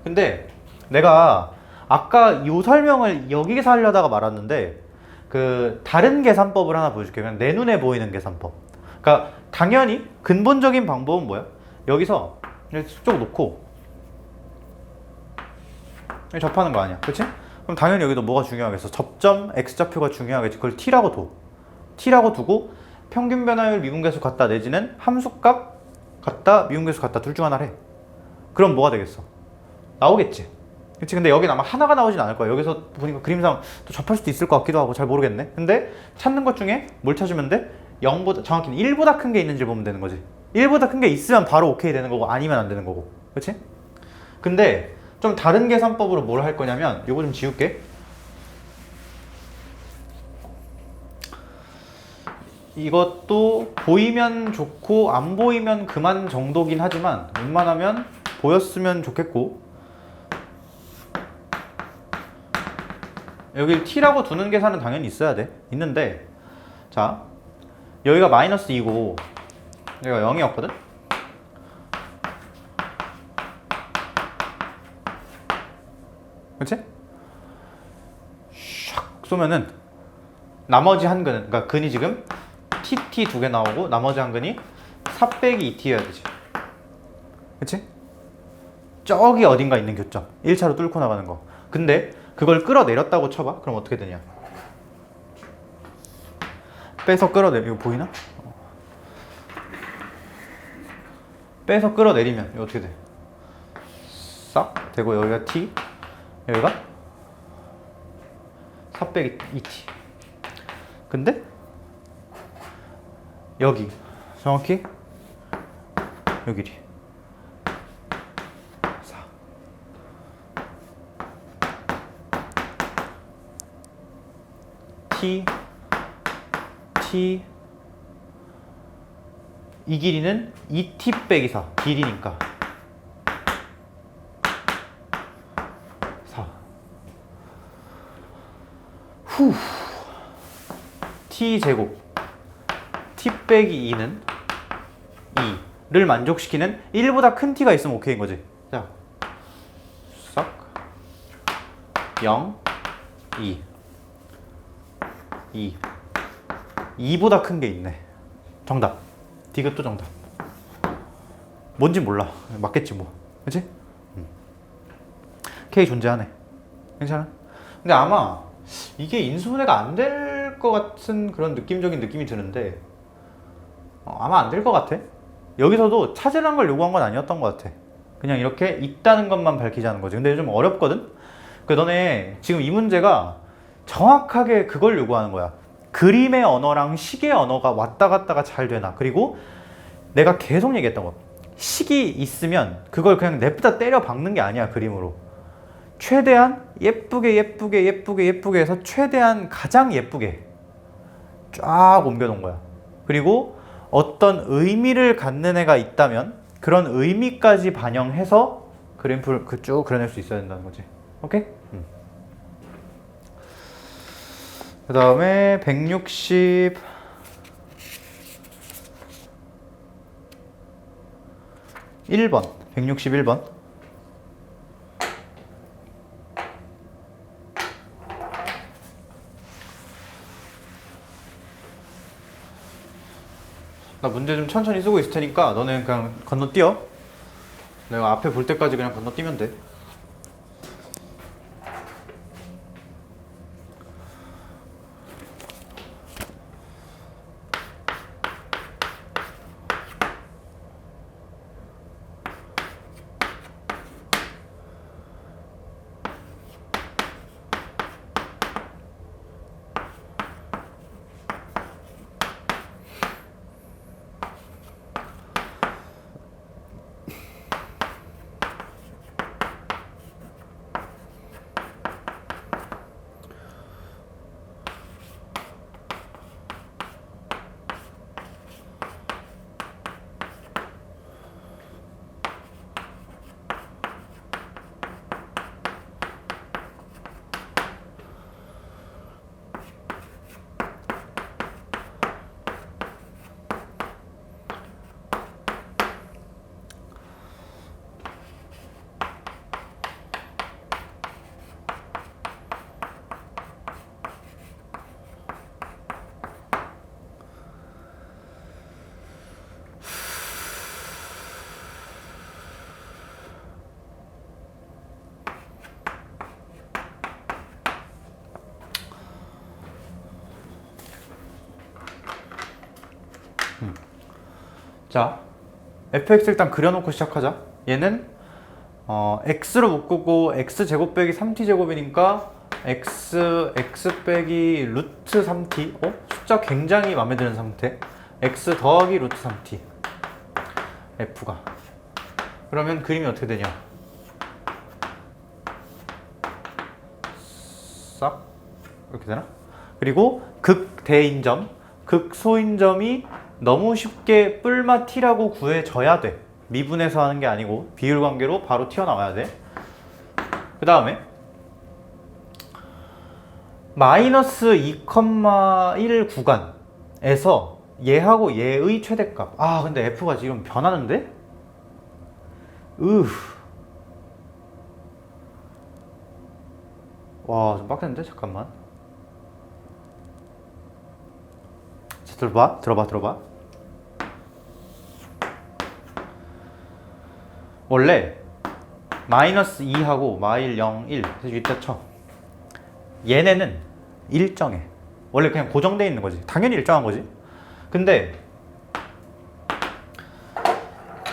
근데 내가 아까 이 설명을 여기서 하려다가 말았는데 그 다른 계산법을 하나 보여줄게. 그냥 내 눈에 보이는 계산법. 그러니까 당연히 근본적인 방법은 뭐야? 여기서 쭉 놓고 접하는 거 아니야, 그치? 그럼 당연히 여기도 뭐가 중요하겠어? 접점 x좌표가 중요하겠지. 그걸 t라고 둬. t라고 두고 평균 변화율 미분계수 같다 내지는 함수값 같다 미분계수 같다 둘 중 하나를 해. 그럼 뭐가 되겠어? 나오겠지. 그치? 근데 여긴 아마 하나가 나오진 않을 거야. 여기서 보니까 그림상 또 접할 수도 있을 것 같기도 하고 잘 모르겠네. 근데 찾는 것 중에 뭘 찾으면 돼? 0보다 정확히는 1보다 큰 게 있는지 보면 되는 거지. 1보다 큰 게 있으면 바로 오케이 되는 거고 아니면 안 되는 거고. 그치? 근데 좀 다른 계산법으로 뭘 할 거냐면 요거 좀 지울게. 이것도 보이면 좋고 안 보이면 그만 정도긴 하지만 웬만하면 보였으면 좋겠고 여기 t라고 두는 계산은 당연히 있어야 돼. 있는데 자 여기가 마이너스 2고 여기가 0이었거든? 그치? 샥 쏘면은 나머지 한 근은 그러니까 근이 지금 TT 2개 나오고 나머지 한 근이 4 빼기 2T여야 되지. 그치? 저기 어딘가 있는 교점 1차로 뚫고 나가는 거. 근데 그걸 끌어내렸다고 쳐봐. 그럼 어떻게 되냐? 빼서 끌어내리 이거 보이나? 빼서 끌어내리면 이거 어떻게 돼? 싹 되고 여기가 T 여기가 4 빼기 2T. 근데 여기 정확히 여기리 4. T 이 길이는 2T 빼기 4 길이니까 4. T 제곱 T 빼기 2는 2를 만족시키는 1보다 큰 t가 있으면 오케이인 거지. 자, 싹 0, 2 2보다 큰 게 있네. 정답. 디귿도 정답. 뭔지 몰라. 맞겠지 뭐. 그치? K 존재하네. 괜찮아? 근데 아마 이게 인수분해가 안 될 것 같은 그런 느낌적인 느낌이 드는데 아마 안 될 것 같아. 여기서도 찾으라는 걸 요구한 건 아니었던 것 같아. 그냥 이렇게 있다는 것만 밝히자는 거지. 근데 좀 어렵거든? 그 너네 지금 이 문제가 정확하게 그걸 요구하는 거야. 그림의 언어랑 식의 언어가 왔다 갔다가 잘 되나. 그리고 내가 계속 얘기했던 거, 식이 있으면 그걸 그냥 냅다 때려 박는 게 아니야. 그림으로 최대한 예쁘게 해서 최대한 가장 예쁘게 쫙 옮겨 놓은 거야. 그리고 어떤 의미를 갖는 애가 있다면 그런 의미까지 반영해서 그림을 쭉 그려낼 수 있어야 된다는 거지. 오케이? 그 다음에 161번. 나 문제 좀 천천히 쓰고 있을 테니까 너네 그냥 건너뛰어. 내가 앞에 볼 때까지 그냥 건너뛰면 돼. 자, fx 일단 그려놓고 시작하자. 얘는 x로 묶고 x제곱 빼기 3t제곱이니까 x 빼기 루트 3t. 숫자 굉장히 마음에 드는 상태. x 더하기 루트 3t f가. 그러면 그림이 어떻게 되냐. 싹 이렇게 되나? 그리고 극대인점, 극소인점이 너무 쉽게 뿔마 t라고 구해져야 돼. 미분해서 하는 게 아니고 비율 관계로 바로 튀어나와야 돼. 그 다음에 마이너스 2,1 구간에서 얘하고 얘의 최대값. 근데 f가 지금 변하는데? 와, 좀 빡센데? 잠깐만. 자, 들어봐. 원래 마이너스 2하고 마일 0, 1 해서 이따 쳐. 얘네는 일정해. 원래 그냥 고정되어 있는 거지. 당연히 일정한 거지. 근데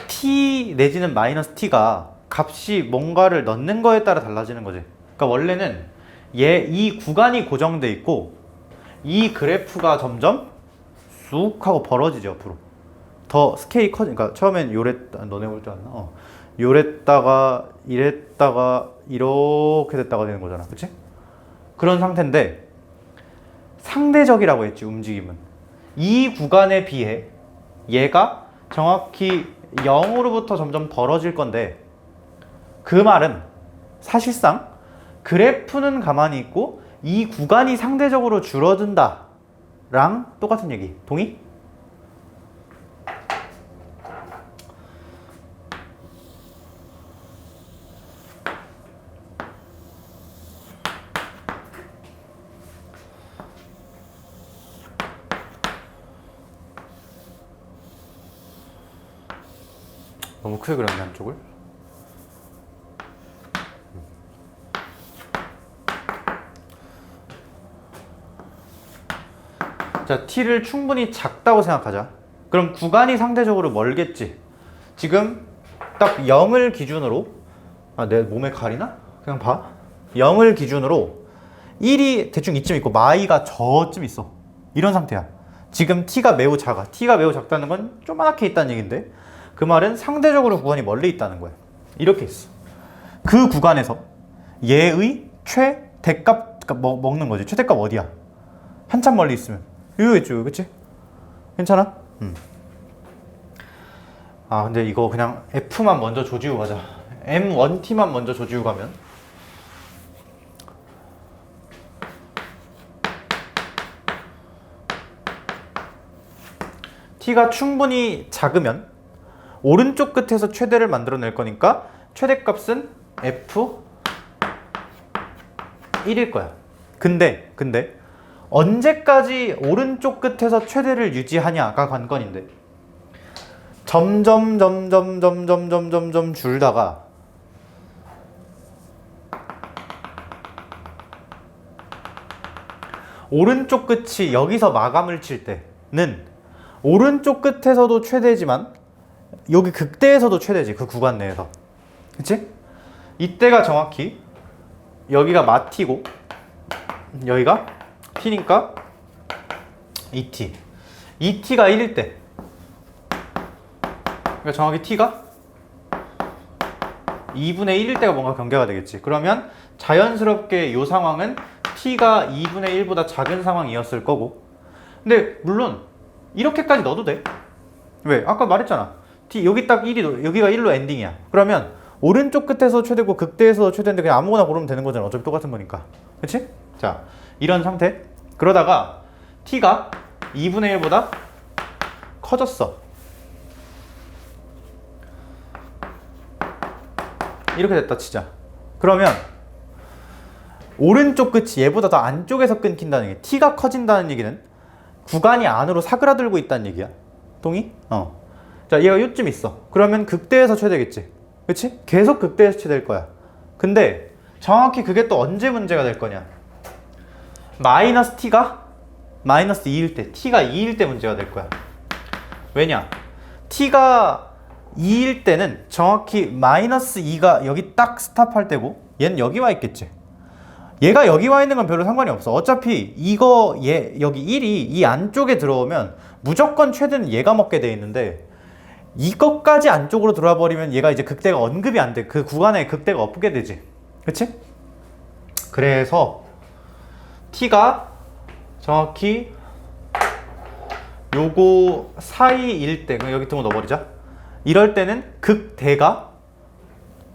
t 내지는 마이너스 t가 값이 뭔가를 넣는 거에 따라 달라지는 거지. 그러니까 원래는 이 구간이 고정돼 있고 이 그래프가 점점 쑥 하고 벌어지죠. 앞으로 더 스케일이 그러니까 처음엔 요랬다. 너네 볼 줄 알나? 요랬다가 이랬다가 이렇게 됐다가 되는 거잖아. 그치? 그런 상태인데 상대적이라고 했지. 움직임은 이 구간에 비해 얘가 정확히 0으로부터 점점 벌어질 건데, 그 말은 사실상 그래프는 가만히 있고 이 구간이 상대적으로 줄어든다 랑 똑같은 얘기. 동의? 너무 크게 그렸네 한쪽을. 자, t를 충분히 작다고 생각하자. 그럼 구간이 상대적으로 멀겠지. 지금 딱 0을 기준으로, 내 몸에 가리나? 그냥 봐. 0을 기준으로 1이 대충 이쯤 있고 마이가 저쯤 있어. 이런 상태야. 지금 t가 매우 작아. t가 매우 작다는 건 조그맣게 있다는 얘기인데, 그 말은 상대적으로 구간이 멀리 있다는 거야. 이렇게 있어. 그 구간에서 얘의 최대값 먹는 거지. 최대값 어디야? 한참 멀리 있으면 이거겠죠, 그치? 괜찮아? 근데 이거 그냥 F만 먼저 조지고 가자. M1T만 먼저 조지고 가면 T가 충분히 작으면 오른쪽 끝에서 최대를 만들어낼 거니까 최대값은 F1일 거야. 근데 언제까지 오른쪽 끝에서 최대를 유지하냐가 관건인데, 점점 줄다가 오른쪽 끝이 여기서 마감을 칠 때는 오른쪽 끝에서도 최대지만 여기 극대에서도 최대지. 그 구간 내에서. 그치? 이때가 정확히 여기가 마t고 여기가 t니까 2t. 2t가 1일 때, 그러니까 정확히 t가 2분의 1일 때가 뭔가 경계가 되겠지. 그러면 자연스럽게 이 상황은 t가 2분의 1보다 작은 상황이었을 거고, 근데 물론 이렇게까지 넣어도 돼. 왜? 아까 말했잖아. t 여기 딱 1이, 여기가 1로 엔딩이야. 그러면 오른쪽 끝에서 최대고 극대에서 최대인데 그냥 아무거나 고르면 되는 거잖아. 어차피 똑같은 거니까. 그치? 자, 이런 상태. 그러다가 t가 2분의 1보다 커졌어. 이렇게 됐다 치자. 그러면 오른쪽 끝이 얘보다 더 안쪽에서 끊긴다는 얘기. t가 커진다는 얘기는 구간이 안으로 사그라들고 있다는 얘기야. 동의? 자, 얘가 요쯤 있어. 그러면 극대에서 최대겠지. 그치? 계속 극대에서 최대일 거야. 근데 정확히 그게 또 언제 문제가 될 거냐? 마이너스 t가 마이너스 2일 때, t가 2일 때 문제가 될 거야. 왜냐? t가 2일 때는 정확히 마이너스 2가 여기 딱 스탑할 때고, 얘는 여기 와 있겠지. 얘가 여기 와 있는 건 별로 상관이 없어. 어차피 이거 여기 1이 이 안쪽에 들어오면 무조건 최대는 얘가 먹게 돼 있는데, 이것까지 안쪽으로 들어와 버리면 얘가 이제 극대가 언급이 안 돼. 그 구간에 극대가 없게 되지. 그치? 그래서 t가 정확히 요거 사이일 때, 여기 등호 넣어버리자. 이럴 때는 극대가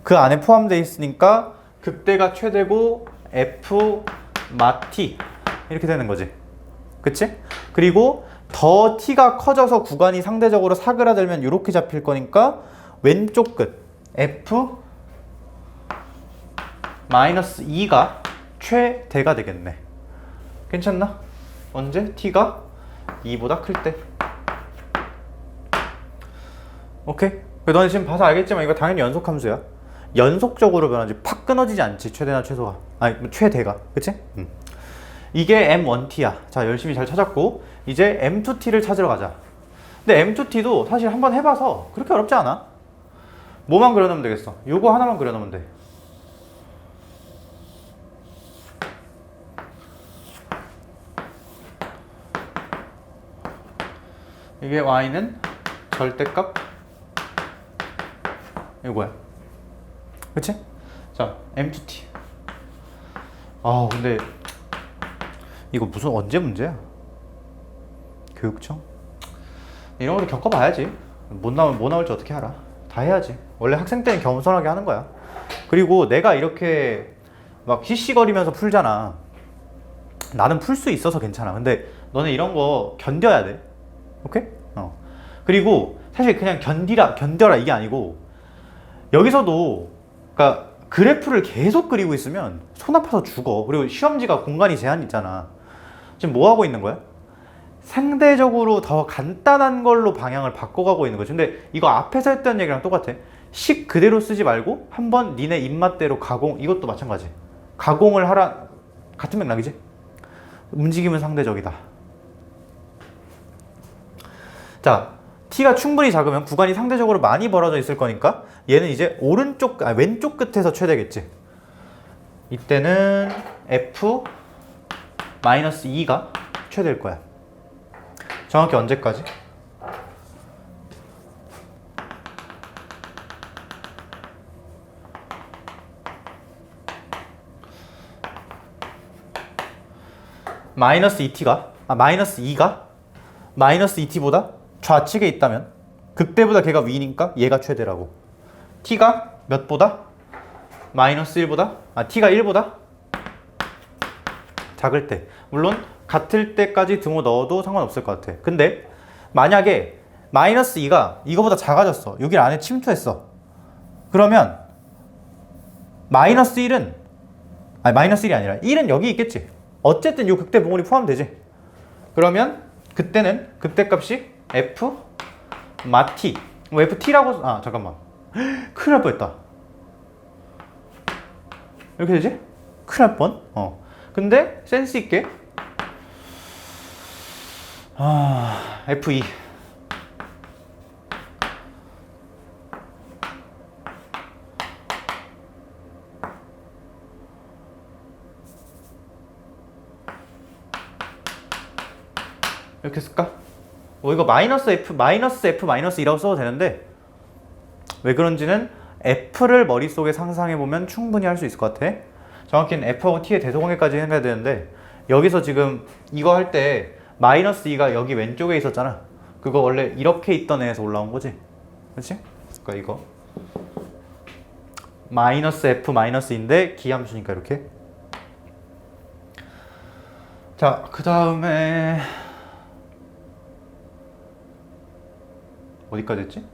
그 안에 포함되어 있으니까 극대가 최대고 F 마T 이렇게 되는 거지. 그치? 그리고 더 t가 커져서 구간이 상대적으로 사그라들면 이렇게 잡힐 거니까 왼쪽 끝 F 마이너스 2가 최대가 되겠네. 괜찮나? 언제? t가 2보다 클 때. 오케이? 너네 지금 봐서 알겠지만 이거 당연히 연속함수야. 연속적으로 변하지 팍 끊어지지 않지. 최대나 최소가. 아니 최대가. 그치? 이게 M1T야. 자, 열심히 잘 찾았고 이제 M2T를 찾으러 가자. 근데 M2T도 사실 한번 해봐서 그렇게 어렵지 않아. 뭐만 그려놓으면 되겠어. 요거 하나만 그려놓으면 돼. 이게 y는 절대값 이거야. 그치? 자, M2T. 근데 이거 무슨 언제 문제야? 교육청? 이런 것도 겪어봐야지. 뭐 나올지 어떻게 알아? 다 해야지. 원래 학생 때는 겸손하게 하는 거야. 그리고 내가 이렇게 막 히씨거리면서 풀잖아. 나는 풀 수 있어서 괜찮아. 근데 너네 이런 거 견뎌야 돼. 오케이? 그리고 사실 그냥 견뎌라 이게 아니고, 여기서도 그러니까 그래프를 계속 그리고 있으면 손 아파서 죽어. 그리고 시험지가 공간이 제한 있잖아. 지금 뭐 하고 있는 거야? 상대적으로 더 간단한 걸로 방향을 바꿔가고 있는 거죠. 근데 이거 앞에서 했던 얘기랑 똑같아. 식 그대로 쓰지 말고 한번 니네 입맛대로 가공, 이것도 마찬가지. 가공을 하라, 같은 맥락이지. 움직임은 상대적이다. 자, t가 충분히 작으면 구간이 상대적으로 많이 벌어져 있을 거니까 얘는 이제 왼쪽 끝에서 최대겠지. 이때는 f-2가 최대일 거야. 정확히 언제까지? 마이너스 2t가 마이너스 2t보다 좌측에 있다면 극대보다 걔가 위니까 얘가 최대라고. t가 몇보다? 마이너스 1보다? t가 1보다? 작을 때. 물론 같을 때까지 등호 넣어도 상관없을 것 같아. 근데 만약에 마이너스 2가 이거보다 작아졌어. 여기 안에 침투했어. 그러면 마이너스 1은 마이너스 1이 아니라 1은 여기 있겠지. 어쨌든 이 극대 봉우리 포함되지. 그러면 그때는 극대값이 f 마T 뭐 ft라고 잠깐만 큰일 날 뻔했다. 이렇게 되지? 큰일 날 뻔. 근데 센스 있게 f2 이렇게 쓸까? 이거 마이너스 f -2라고 써도 되는데 왜 그런지는 f를 머릿속에 상상해보면 충분히 할 수 있을 것 같아. 정확히는 f하고 t의 대소관계까지 생각해야 되는데 여기서 지금 이거 할 때 마이너스 2가 여기 왼쪽에 있었잖아. 그거 원래 이렇게 있던 애에서 올라온 거지. 그렇지? 그러니까 이거 마이너스 f -2인데 기함수니까 이렇게. 자, 그 다음에 어디까지 했지?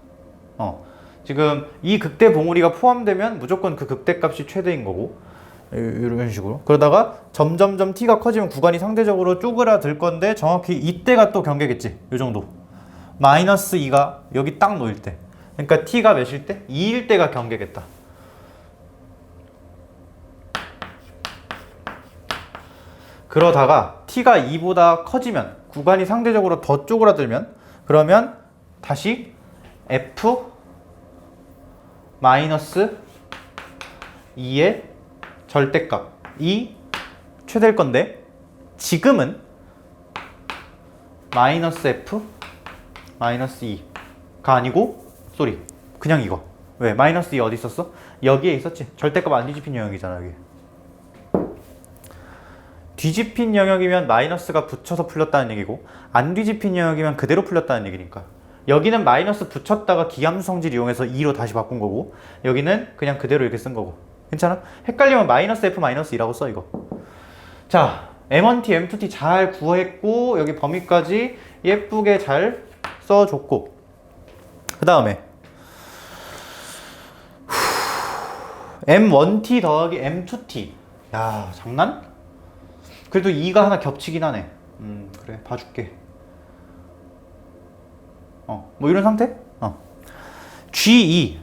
지금 이 극대 봉우리가 포함되면 무조건 그 극대값이 최대인 거고 이런 식으로. 그러다가 점점점 t가 커지면 구간이 상대적으로 쪼그라들 건데 정확히 이때가 또 경계겠지. 이 정도. 마이너스 2가 여기 딱 놓일 때. 그러니까 t가 몇일 때? 2일 때가 경계겠다. 그러다가 t가 2보다 커지면 구간이 상대적으로 더 쪼그라들면 그러면 다시 f 마이너스 2의 절대값이 최대일 건데 지금은 마이너스 f 마이너스 2가 아니고 그냥 이거. 왜? 마이너스 2 어디 있었어? 여기에 있었지. 절대값 안 뒤집힌 영역이잖아. 여기. 뒤집힌 영역이면 마이너스가 붙여서 풀렸다는 얘기고 안 뒤집힌 영역이면 그대로 풀렸다는 얘기니까 여기는 마이너스 붙였다가 기함수 성질 이용해서 2로 다시 바꾼 거고 여기는 그냥 그대로 이렇게 쓴 거고. 괜찮아? 헷갈리면 마이너스 f 마이너스 2라고 써 이거. 자, m1t, m2t 잘 구했고 여기 범위까지 예쁘게 잘 써줬고 그 다음에 m1t 더하기 m2t. 야, 장난? 그래도 2가 하나 겹치긴 하네. 그래, 봐줄게. 뭐 이런 상태? G2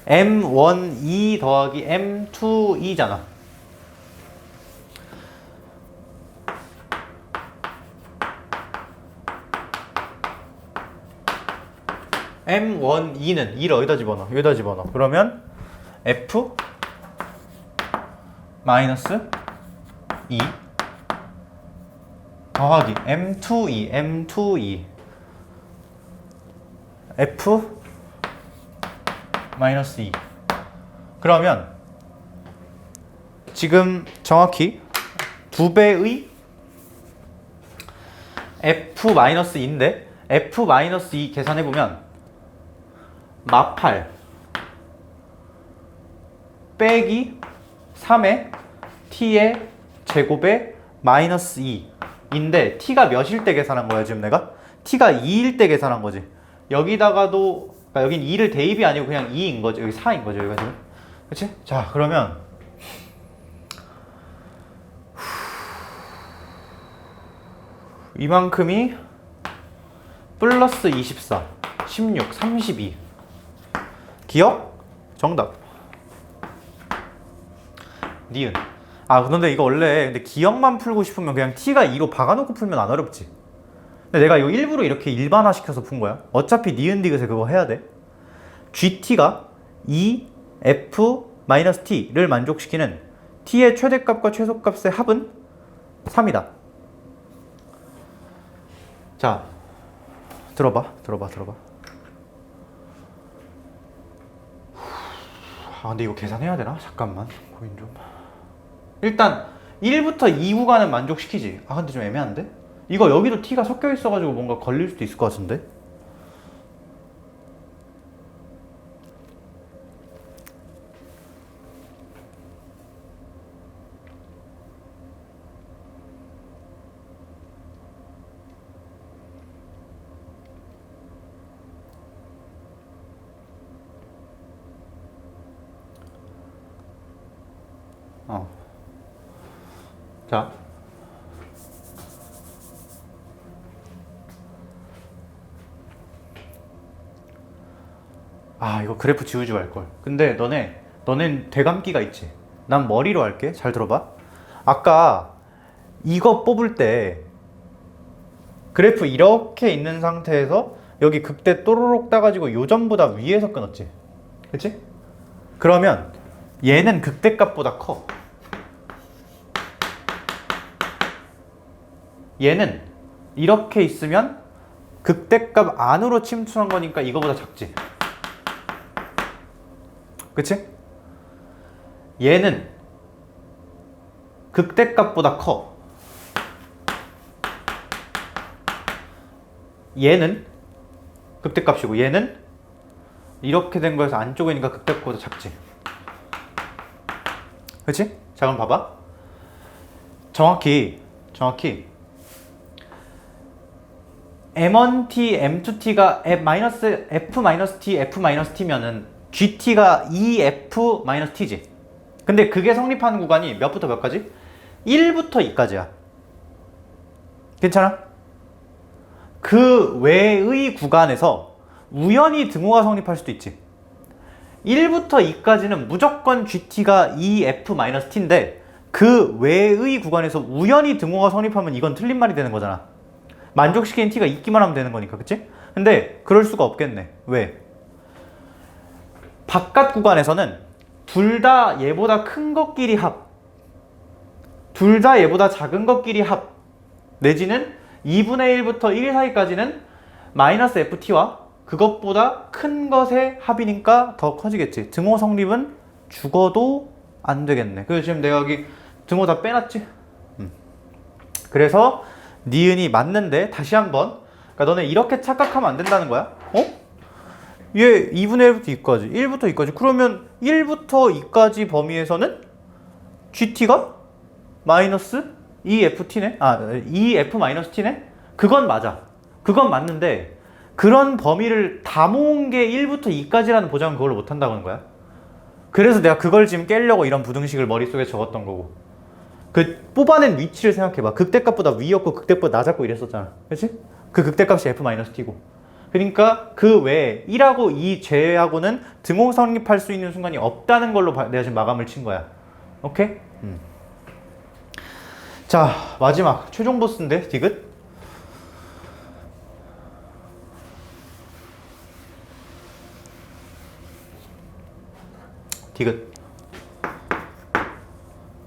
M1E 더하기 M2E잖아. M1E는 2를 어디다 집어넣어? 여기다 집어넣어. 그러면 F 마이너스 2 더하기 M2E F 마이너스 2. 그러면 지금 정확히 2배의 F 마이너스 2인데 F 마이너스 2 계산해보면 마팔 빼기 3의 t의 제곱에 마이너스 2인데 t가 몇일 때 계산한 거야 지금 내가? t가 2일 때 계산한 거지. 여기다가도 그러니까 여긴 2를 대입이 아니고 그냥 2인 거지. 여기 4인 거죠 여기가 지금. 그치? 자, 그러면 이만큼이 플러스 24, 16, 32. 기억? 정답. 니은. 아, 그런데 이거 원래 근데 기억만 풀고 싶으면 그냥 t가 2로 박아놓고 풀면 안 어렵지. 근데 내가 이거 일부러 이렇게 일반화 시켜서 푼 거야. 어차피 니은 디귿에 그거 해야 돼. gt가 2f-t를 만족시키는 t의 최대값과 최소값의 합은 3이다. 자, 들어봐. 아, 근데 이거 계산해야 되나? 잠깐만, 고민 좀. 일단 1부터 2 구간은 만족시키지. 아, 근데 좀 애매한데? 이거 여기도 t가 섞여 있어가지고 뭔가 걸릴 수도 있을 것 같은데? 자, 아, 이거 그래프 지우지 말걸. 근데 너넨 되감기가 있지. 난 머리로 할게. 잘 들어봐. 아까 이거 뽑을 때 그래프 이렇게 있는 상태에서 여기 극대 또로록 따가지고 요점보다 위에서 끊었지. 그치? 그러면 얘는 극대값보다 커. 얘는 이렇게 있으면 극대값 안으로 침투한 거니까 이거보다 작지. 그치? 얘는 극대값보다 커. 얘는 극대값이고 얘는 이렇게 된 거에서 안쪽에 있으니까 극대값보다 작지. 그치? 자, 그럼 봐봐. 정확히 m1t, m2t가 f-t, f-t면은 gt가 2f-t지. 근데 그게 성립하는 구간이 몇부터 몇까지? 1부터 2까지야. 괜찮아? 그 외의 구간에서 우연히 등호가 성립할 수도 있지. 1부터 2까지는 무조건 gt가 2f-t인데 그 외의 구간에서 우연히 등호가 성립하면 이건 틀린 말이 되는 거잖아. 만족시키는 t가 있기만 하면 되는 거니까, 그치? 근데 그럴 수가 없겠네. 왜? 바깥 구간에서는 둘 다 얘보다 큰 것끼리 합, 둘 다 얘보다 작은 것끼리 합, 내지는 2분의 1부터 1 사이까지는 마이너스 ft와 그것보다 큰 것의 합이니까 더 커지겠지. 등호 성립은 죽어도 안 되겠네. 그래서 지금 내가 여기 등호 다 빼놨지? 그래서 니은이 맞는데 다시 한번, 그러니까 너네 이렇게 착각하면 안 된다는 거야. 어? 얘 2분의 1부터 2까지, 1부터 2까지. 그러면 1부터 2까지 범위에서는 GT가 마이너스 2FT네? 아, 2F-T네? 그건 맞아. 그건 맞는데 그런 범위를 다 모은 게 1부터 2까지라는 보장은 그걸로 못한다고 하는 거야. 그래서 내가 그걸 지금 깨려고 이런 부등식을 머릿속에 적었던 거고. 그 뽑아낸 위치를 생각해봐. 극대값보다 위였고 극대값보다 낮았고 이랬었잖아. 그치? 그 극대값이 f-t고. 그러니까 그 외에 1하고 2 제외하고는 등호 성립할 수 있는 순간이 없다는 걸로 내가 지금 마감을 친 거야. 오케이? 자, 마지막 최종 보스인데 디귿. 디귿.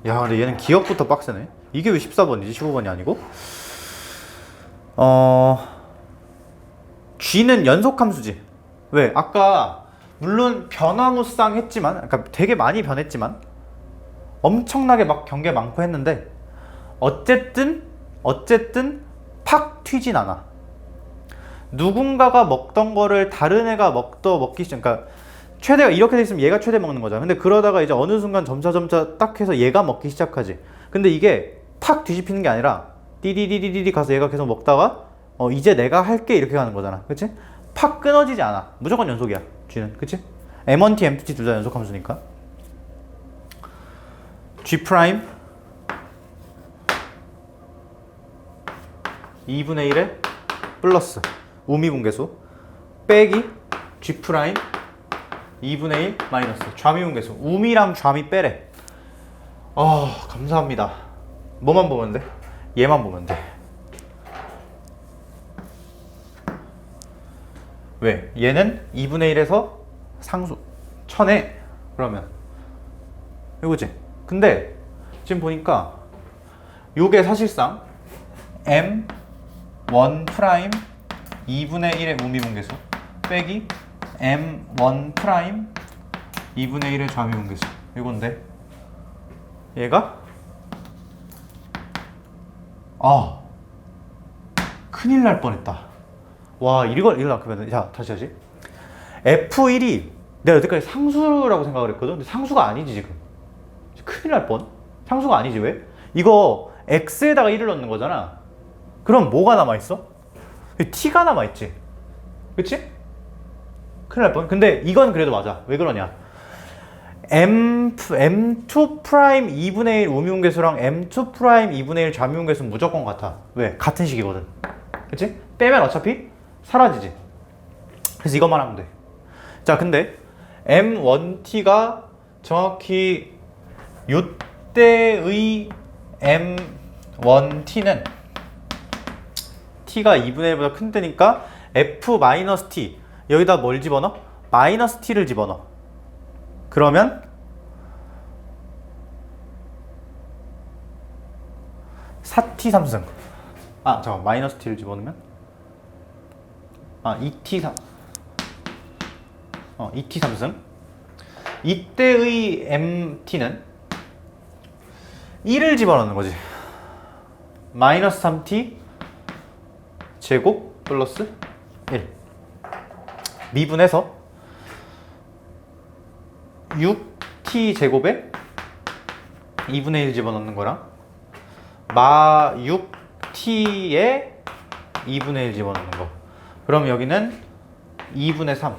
야, 근데 얘는 기억부터 빡세네. 이게 왜 14번이지? 15번이 아니고? G는 연속함수지. 왜? 아까 물론 변화무쌍 했지만, 그러니까 되게 많이 변했지만 엄청나게 막 경계 많고 했는데 어쨌든 팍 튀진 않아. 누군가가 먹던 거를 다른 애가 먹기 시작. 그러니까 최대가 이렇게 돼 있으면 얘가 최대 먹는 거잖아. 근데 그러다가 이제 어느 순간 점차 딱 해서 얘가 먹기 시작하지. 근데 이게 탁 뒤집히는 게 아니라 띠디디디디 가서 얘가 계속 먹다가 이제 내가 할게 이렇게 가는 거잖아. 그치? 팍 끊어지지 않아. 무조건 연속이야. G는. 그치? M1t, M2t 둘 다 연속 함수니까. G' 2분의 1에 플러스 우미분계수 빼기 G 프라임 2분의 1 마이너스 좌미분계수. 우미랑 좌미 빼래. 감사합니다. 뭐만 보면 돼? 얘만 보면 돼. 왜? 얘는 2분의 1에서 상수 쳐내. 그러면 이거지. 근데 지금 보니까 요게 사실상 M1 프라임 2분의 1의 우미분계수 빼기 M1 프라임 2분의 1의 좌미분계수. 이건데 얘가 큰일 날 뻔했다. 와, 이걸 그러면 자, 다시 F1이 내가 여태까지 상수라고 생각을 했거든. 근데 상수가 아니지. 지금 큰일 날 뻔. 상수가 아니지. 왜? 이거 x에다가 1을 넣는 거잖아. 그럼 뭐가 남아있어? t가 남아있지. 그치? 큰일 날 뻔. 근데 이건 그래도 맞아. 왜 그러냐? M2 프라임 2분의 1 우미분계수랑 M2 프라임 2분의 1 좌미분계수는 무조건 같아. 왜? 같은 식이거든. 그치? 빼면 어차피 사라지지. 그래서 이것만 하면 돼. 자, 근데 M1t가 정확히 요때의 M1t는 t가 2분의 1보다 큰 때니까 F-t 여기다 뭘 집어넣어? 마이너스 t를 집어넣어. 그러면 4t 3승. 잠깐만, 마이너스 t를 집어넣으면 2t 3 2t 3승. 이때의 mt는 1을 집어넣는 거지. 마이너스 3t 제곱 플러스 1 미분해서 6t 제곱에 2분의 1 집어넣는 거랑 마 6t에 2분의 1 집어넣는 거. 그럼 여기는 2분의 3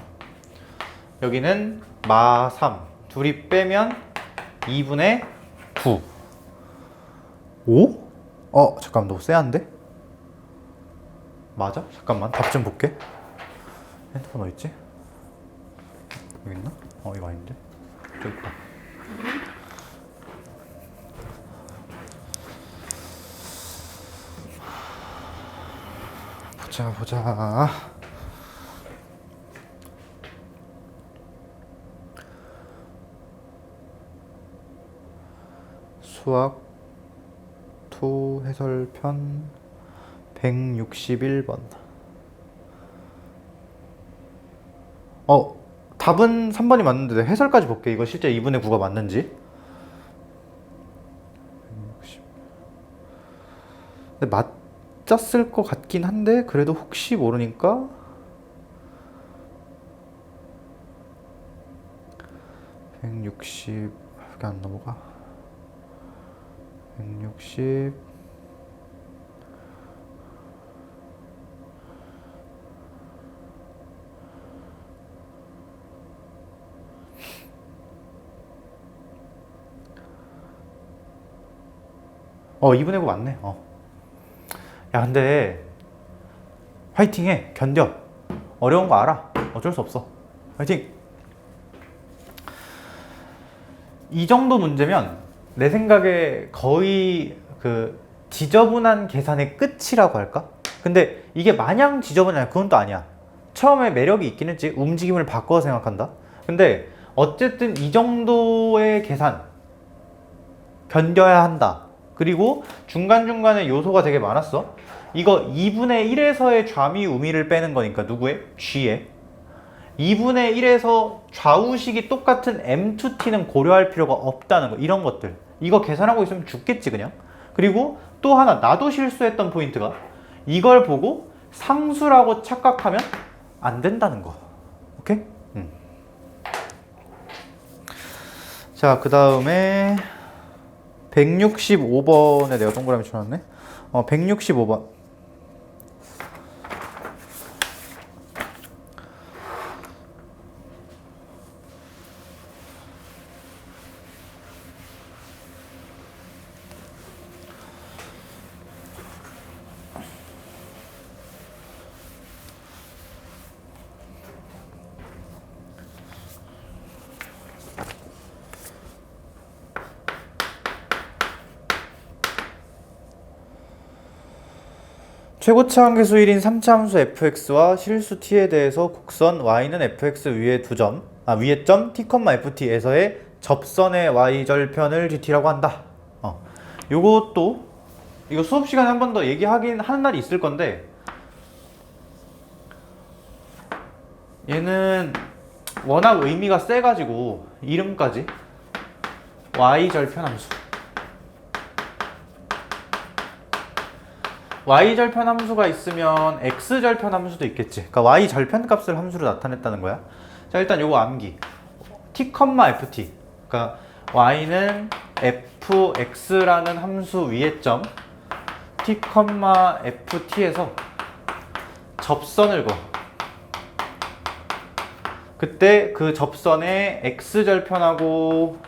여기는 마 3 둘이 빼면 2분의 9 5? 잠깐만, 너무 쎄한데? 맞아? 잠깐만, 답 좀 볼게. 핸드폰 어딨지? 여기 있나? 이거 아닌데? 저기 있다. 보자. 수학 2 해설편 161번. 답은 3번이 맞는데 해설까지 볼게. 이거 실제 2분의 9가 맞는지. 160. 근데 맞았을 것 같긴 한데 그래도 혹시 모르니까 160 이게 안 넘어가. 160 2분의 9 맞네. 야, 근데 화이팅해. 견뎌. 어려운 거 알아. 어쩔 수 없어. 화이팅. 이 정도 문제면 내 생각에 거의 그 지저분한 계산의 끝이라고 할까? 근데 이게 마냥 지저분해. 그건 또 아니야. 처음에 매력이 있긴 했지. 움직임을 바꿔서 생각한다. 근데 어쨌든 이 정도의 계산 견뎌야 한다. 그리고 중간중간에 요소가 되게 많았어. 이거 2분의 1에서의 좌미 우미를 빼는 거니까 누구의? G의 2분의 1에서 좌우식이 똑같은 M2T는 고려할 필요가 없다는 거. 이런 것들. 이거 계산하고 있으면 죽겠지 그냥. 그리고 또 하나 나도 실수했던 포인트가 이걸 보고 상수라고 착각하면 안 된다는 거. 오케이? 자, 그 다음에 165번에 내가 동그라미 쳐놨네. 165번. 최고차 함계수 1인 3차 함수 fx와 실수 t에 대해서 곡선 y는 fx 위에 위에 점 t, ft에서의 접선의 y절편을 gt라고 한다. 요것도 이거 수업 시간에 한 번 더 얘기하긴 하는 날이 있을 건데, 얘는 워낙 의미가 세가지고 이름까지 y절편 함수. y절편 함수가 있으면 x절편 함수도 있겠지. 그러니까 y절편 값을 함수로 나타냈다는 거야. 자, 일단 요거 암기. t, ft. 그러니까 y는 fx라는 함수 위에 점 t, ft에서 접선을 그어. 그때 그 접선의 x절편하고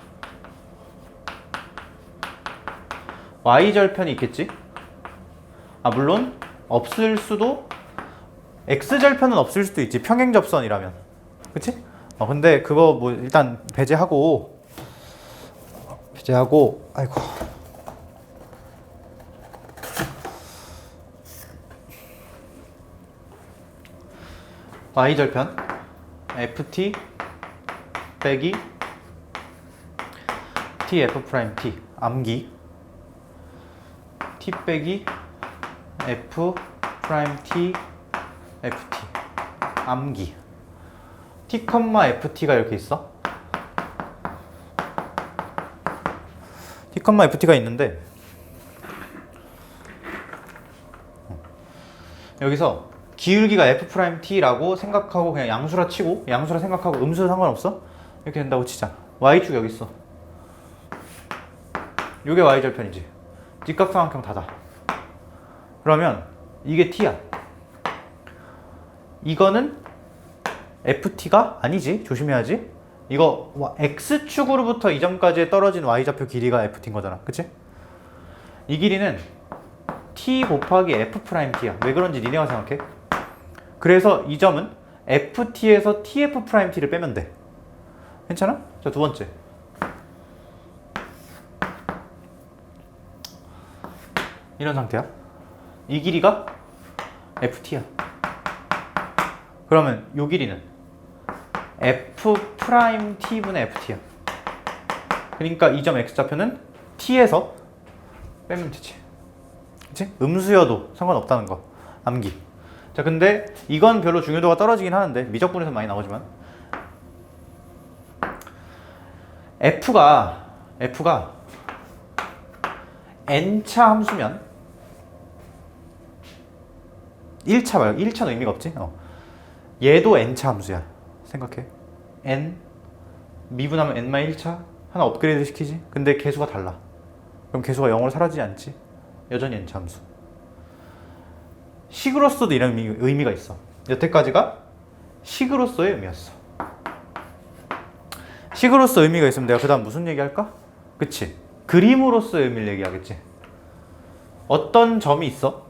y절편이 있겠지? 물론 없을 수도, x절편은 없을 수도 있지. 평행접선이라면. 그치? 근데 그거 뭐 일단 배제하고 아이고. y절편 ft 빼기 tf't 암기 t 빼기 f't ft 암기 t, ft가 이렇게 있어. t, ft가 있는데 여기서 기울기가 f't라고 생각하고 그냥 양수라 치고, 양수라 생각하고 음수 상관없어? 이렇게 된다고 치자. y축 여기 있어. 요게 y절편이지. 직각삼각형 닫아. 그러면 이게 t야. 이거는 ft가 아니지. 조심해야지. 이거 x축으로부터 이 점까지 떨어진 y좌표 길이가 ft인 거잖아. 그치? 이 길이는 t 곱하기 f't야. 왜 그런지 니네가 생각해. 그래서 이 점은 ft에서 tf't를 빼면 돼. 괜찮아? 자, 두 번째. 이런 상태야. 이 길이가 ft야. 그러면 이 길이는 f't분의 ft야. 그러니까 이 점 x좌표는 t에서 빼면 되지. 그치? 음수여도 상관없다는 거. 암기. 자, 근데 이건 별로 중요도가 떨어지긴 하는데, 미적분에서 많이 나오지만 f가 n차 함수면 1차 말고 1차는 의미가 없지? 얘도 n차 함수야. 생각해. n 미분하면 n-1차 하나 업그레이드 시키지? 근데 개수가 달라. 그럼 개수가 0으로 사라지지 않지? 여전히 n차 함수. 식으로서도 이런 의미가 있어. 여태까지가 식으로서의 의미였어. 식으로서 의미가 있으면 내가 그 다음 무슨 얘기할까? 그치? 그림으로서의 의미를 얘기하겠지. 어떤 점이 있어?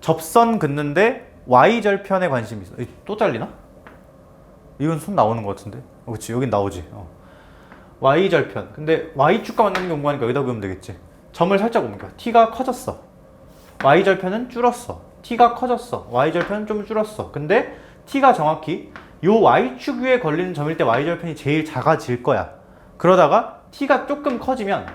접선 긋는데 y절편에 관심이 있어. 또 잘리나? 이건 손 나오는 것 같은데? 그치, 여긴 나오지. y절편. 근데 y축과 만나는 게 궁금하니까 여기다 그으면 되겠지. 점을 살짝 옮겨. t가 커졌어. y절편은 줄었어. t가 커졌어. y절편은 좀 줄었어. 근데 t가 정확히 요 y축 위에 걸리는 점일 때 y절편이 제일 작아질 거야. 그러다가 t가 조금 커지면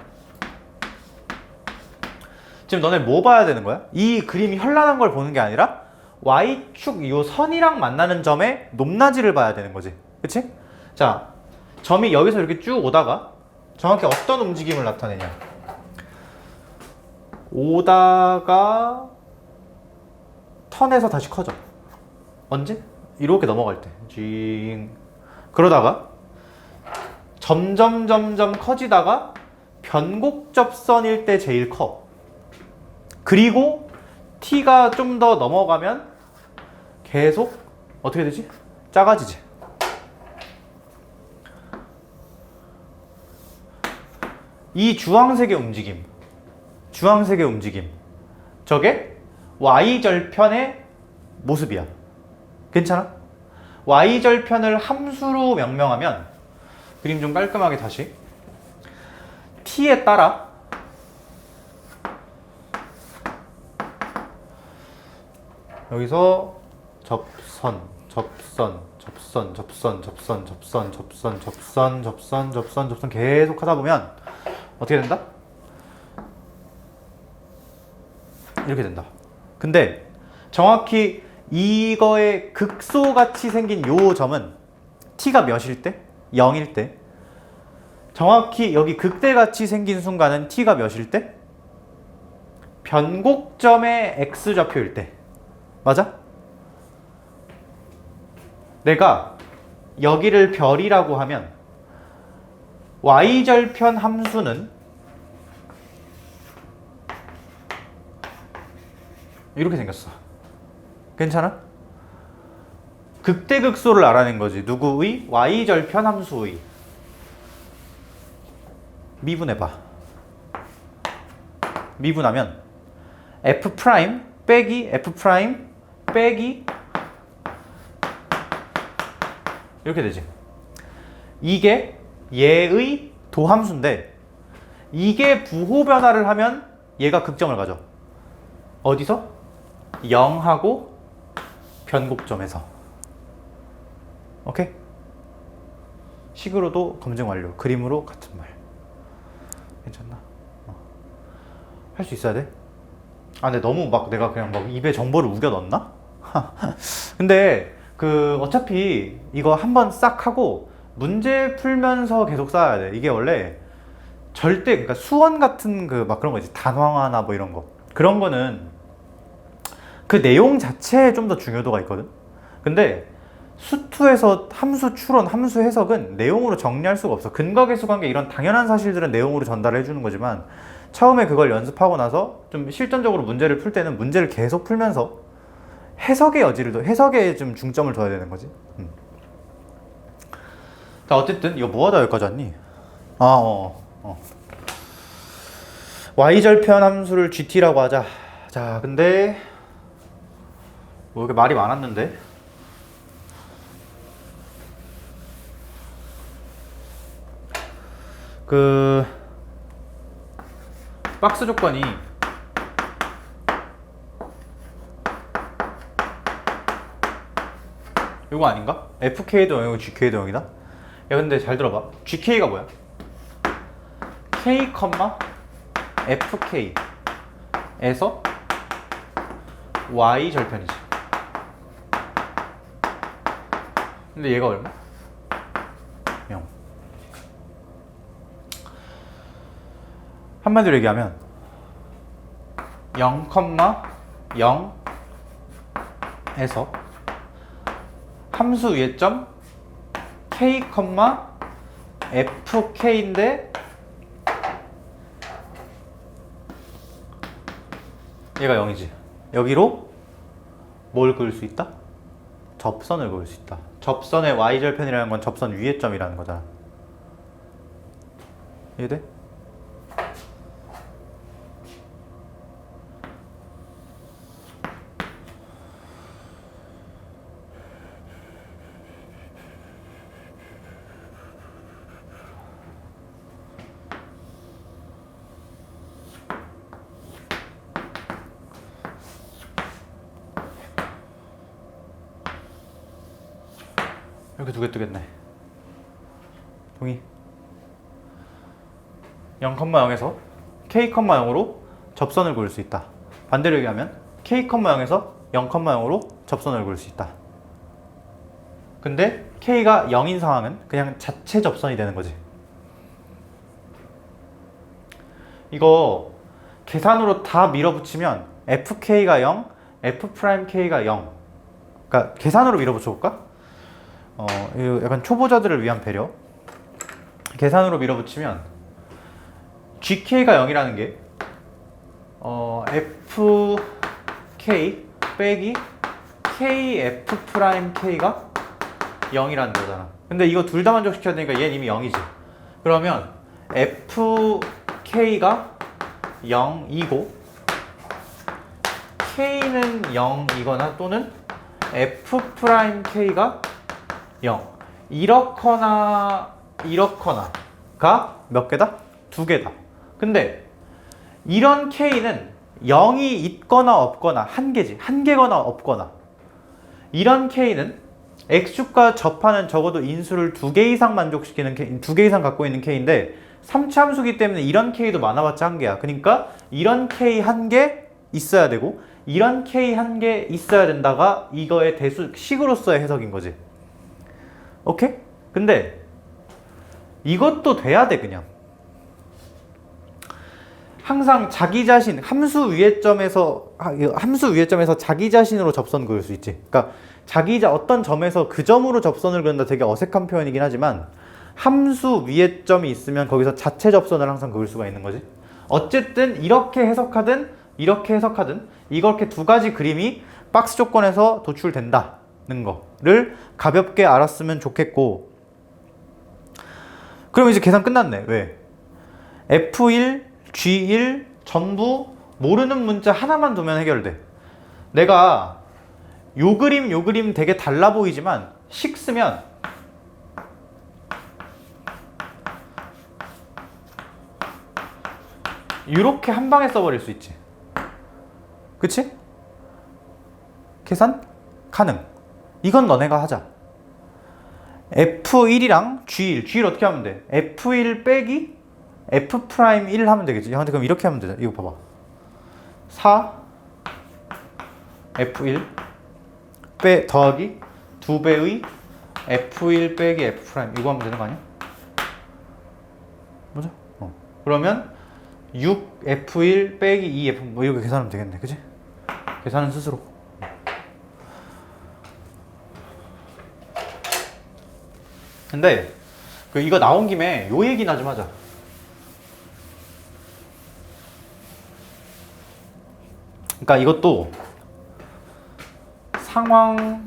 지금 너네 뭐 봐야 되는 거야? 이 그림이 현란한 걸 보는 게 아니라 y축 요 선이랑 만나는 점의 높낮이를 봐야 되는 거지. 그치? 자, 점이 여기서 이렇게 쭉 오다가 정확히 어떤 움직임을 나타내냐. 오다가 턴에서 다시 커져. 언제? 이렇게 넘어갈 때. 징. 그러다가 점점 커지다가 변곡접선일 때 제일 커. 그리고 t가 좀 더 넘어가면 계속 어떻게 되지? 작아지지. 이 주황색의 움직임. 저게 y절편의 모습이야. 괜찮아? y절편을 함수로 명명하면, 그림 좀 깔끔하게 다시, t에 따라 여기서 접선, 접선, 접선, 접선, 접선, 접선, 접선, 접선, 접선, 접선, 접선 계속 하다 보면 어떻게 된다? 이렇게 된다. 근데 정확히 이거의 극소같이 생긴 요 점은 t가 몇일 때? 0일 때. 정확히 여기 극대같이 생긴 순간은 t가 몇일 때? 변곡점의 x좌표일 때. 맞아? 내가 여기를 별이라고 하면 y절편 함수는 이렇게 생겼어. 괜찮아? 극대극소를 알아낸 거지. 누구의? y절편 함수의. 미분해봐. 미분하면 f' 빼기 f' 빼기 이렇게 되지. 이게 얘의 도함수인데 이게 부호 변화를 하면 얘가 극점을 가져. 어디서? 0하고 변곡점에서. 오케이? 식으로도 검증 완료. 그림으로 같은 말. 괜찮나? 할 수 있어야 돼? 아, 근데 너무 막 내가 그냥 막 입에 정보를 우겨 넣었나? 근데 어차피 이거 한번 싹 하고 문제 풀면서 계속 쌓아야 돼. 이게 원래 절대, 그러니까 수원 같은 막 그런 거 있지. 단황화나 뭐 이런 거. 그런 거는 그 내용 자체에 좀 더 중요도가 있거든. 근데 수투에서 함수 추론, 함수 해석은 내용으로 정리할 수가 없어. 근거계수 관계 이런 당연한 사실들은 내용으로 전달해 주는 거지만 처음에 그걸 연습하고 나서 좀 실전적으로 문제를 풀 때는 문제를 계속 풀면서 해석의 여지를 해석에 좀 중점을 둬야 되는 거지. 자, 어쨌든 이거 뭐하다 여기까지 왔니? y절편 함수를 gt라고 하자. 자, 근데 뭐 이렇게 말이 많았는데 박스 조건이 이거 아닌가? FK도 0이고 GK도 0이다? 야, 근데 잘 들어봐. GK가 뭐야? K, FK에서 Y 절편이지. 근데 얘가 얼마? 0. 한마디로 얘기하면 0,0에서 함수 위의 점 K, FK인데 얘가 0이지. 여기로 뭘 그을 수 있다? 접선을 그을 수 있다. 접선의 y절편이라는 건 접선 위의 점이라는 거잖아. 이해돼? 이렇게 두 개 뜨겠네. 동의? 0,0에서 K,0으로 접선을 그을 수 있다. 반대로 얘기하면 K,0에서 0,0으로 접선을 그을 수 있다. 근데 K가 0인 상황은 그냥 자체 접선이 되는 거지. 이거 계산으로 다 밀어붙이면 FK가 0, F'K가 0. 그러니까 계산으로 밀어붙여볼까? 이거 약간 초보자들을 위한 배려. 계산으로 밀어붙이면 GK가 0이라는 게 FK 빼기 KF'K가 0이라는 거잖아. 근데 이거 둘 다 만족시켜야 되니까 얘는 이미 0이지. 그러면 FK가 0이고 K는 0이거나 또는 F'K가 0. 이렇거나가 몇 개다? 두 개다. 근데 이런 K는 0이 있거나 없거나 한 개지. 한 개거나 없거나. 이런 K는 X축과 접하는 적어도 인수를 2개 이상 만족시키는 K, 2개 이상 갖고 있는 K인데 3차 함수기 때문에 이런 K도 많아봤자 한 개야. 그러니까 이런 K 한 개 있어야 되고 이런 K 한 개 있어야 된다가 이거의 대수식으로서의 해석인 거지. 오케이? 근데 이것도 돼야 돼 그냥. 항상 자기 자신, 함수 위에점에서 자기 자신으로 접선 그을 수 있지. 그러니까 어떤 점에서 그 점으로 접선을 그린다 되게 어색한 표현이긴 하지만 함수 위에점이 있으면 거기서 자체 접선을 항상 그을 수가 있는 거지. 어쨌든 이렇게 해석하든 이렇게 두 가지 그림이 박스 조건에서 도출된다는 거를 가볍게 알았으면 좋겠고. 그럼 이제 계산 끝났네. 왜? F1, G1 전부 모르는 문자 하나만 두면 해결돼. 내가 요 그림 되게 달라 보이지만 식 쓰면 이렇게 한 방에 써버릴 수 있지. 그치? 계산 가능. 이건 너네가 하자. F1이랑 G1 어떻게 하면 돼? F1 빼기 F'1 하면 되겠지. 그럼 이렇게 하면 되잖아. 이거 봐봐. 4 F1 더하기 2배의 F1 빼기 F' 이거 하면 되는 거 아니야? 맞아? 그러면 6 F1 빼기 2 F 뭐 이렇게 계산하면 되겠네. 그치? 계산은 스스로. 근데 이거 나온 김에 요 얘기나 좀 하자. 그러니까 이것도 상황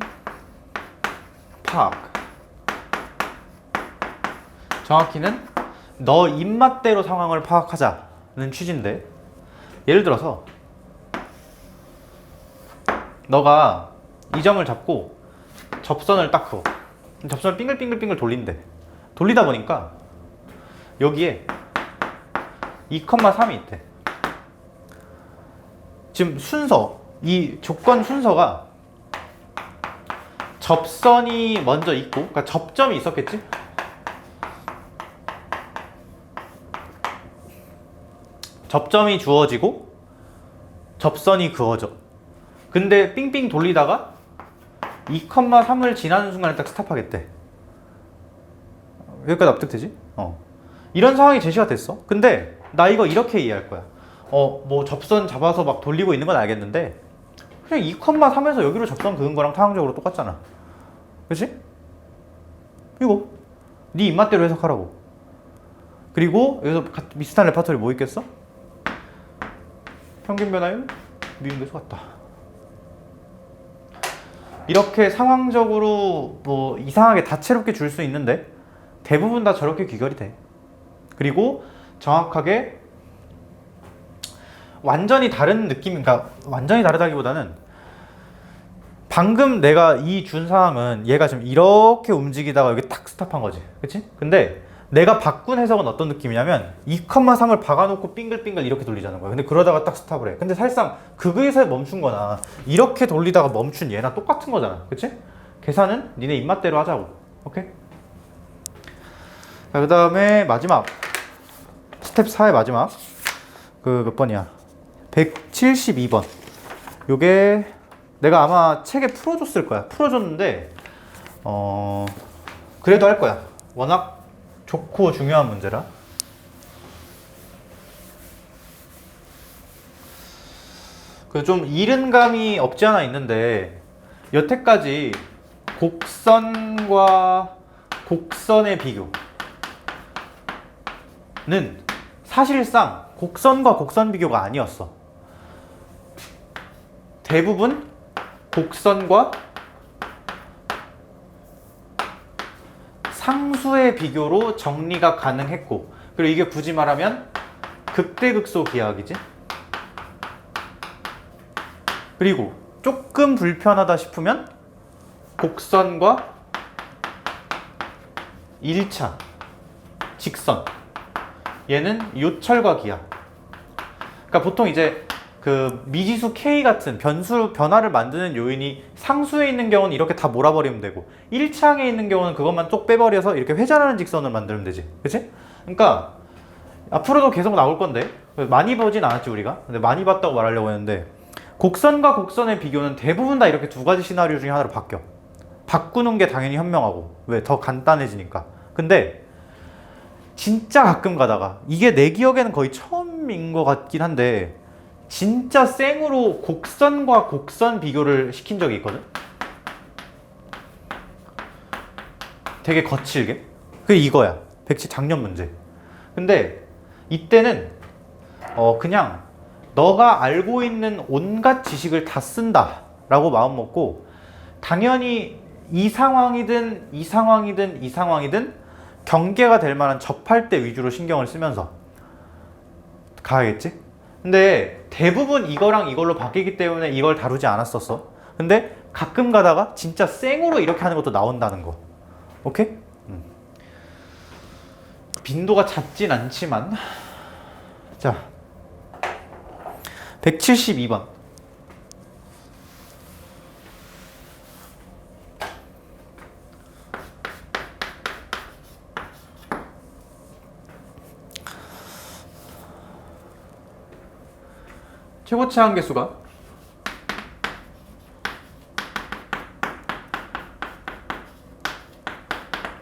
파악. 정확히는 너 입맛대로 상황을 파악하자는 취지인데, 예를 들어서 너가 이 점을 잡고 접선을 딱 그어. 접선을 빙글빙글 돌린대. 돌리다 보니까 여기에 2,3이 있대. 지금 이 조건 순서가 접선이 먼저 있고, 그러니까 접점이 있었겠지? 접점이 주어지고 접선이 그어져. 근데 삥삥 돌리다가 2,3을 지나는 순간에 딱 스탑하겠대. 여기까지 납득되지? 이런 상황이 제시가 됐어. 근데 나 이거 이렇게 이해할 거야. 뭐 접선 잡아서 막 돌리고 있는 건 알겠는데 그냥 2,3에서 여기로 접선 그은 거랑 타항적으로 똑같잖아. 그치? 이거 네 입맛대로 해석하라고. 그리고 여기서 비슷한 레파토리 뭐 있겠어? 평균 변화율 미분계수 같다. 이렇게 상황적으로 뭐 이상하게 다채롭게 줄 수 있는데 대부분 다 저렇게 귀결이 돼. 그리고 정확하게 완전히 다른 느낌인가, 완전히 다르다기보다는 방금 내가 이 준 상황은 얘가 지금 이렇게 움직이다가 여기 탁 스탑한 거지. 그치? 근데 내가 바꾼 해석은 어떤 느낌이냐면 2,3을 박아놓고 빙글빙글 이렇게 돌리자는 거야. 근데 그러다가 딱 스탑을 해. 근데 사실상 그거에서 멈춘 거나 이렇게 돌리다가 멈춘 얘나 똑같은 거잖아. 그치? 계산은 니네 입맛대로 하자고. 오케이? 자, 그 다음에 마지막 스텝 4의 마지막 몇 번이야? 172번. 요게 내가 아마 책에 풀어줬을 거야. 풀어줬는데 그래도 할 거야. 워낙 좋고 중요한 문제라. 좀 잃은 감이 없지 않아 있는데 여태까지 곡선과 곡선의 비교는 사실상 곡선과 곡선 비교가 아니었어. 대부분 곡선과 상수의 비교로 정리가 가능했고, 그리고 이게 굳이 말하면 극대극소 기하학이지. 그리고 조금 불편하다 싶으면 곡선과 1차 직선, 얘는 요철과 기하. 그러니까 보통 이제 그 미지수 k 같은 변화를 만드는 요인이 상수에 있는 경우는 이렇게 다 몰아버리면 되고 1차항에 있는 경우는 그것만 쪽 빼버려서 이렇게 회전하는 직선을 만들면 되지. 그치? 그러니까 앞으로도 계속 나올 건데 많이 보진 않았지 우리가. 근데 많이 봤다고 말하려고 했는데 곡선과 곡선의 비교는 대부분 다 이렇게 두 가지 시나리오 중에 하나로 바뀌어. 바꾸는 게 당연히 현명하고 왜? 더 간단해지니까. 근데 진짜 가끔 가다가 이게 내 기억에는 거의 처음인 것 같긴 한데 진짜 생으로 곡선과 곡선 비교를 시킨 적이 있거든? 되게 거칠게. 그게 이거야. 백지 작년 문제. 근데 이때는 그냥 너가 알고 있는 온갖 지식을 다 쓴다 라고 마음 먹고 당연히 이 상황이든 이 상황이든 이 상황이든 경계가 될 만한 접할 때 위주로 신경을 쓰면서 가야겠지? 근데 대부분 이거랑 이걸로 바뀌기 때문에 이걸 다루지 않았었어. 근데 가끔 가다가 진짜 생으로 이렇게 하는 것도 나온다는 거. 오케이? 빈도가 잦진 않지만 자 172번 최고치 한계수가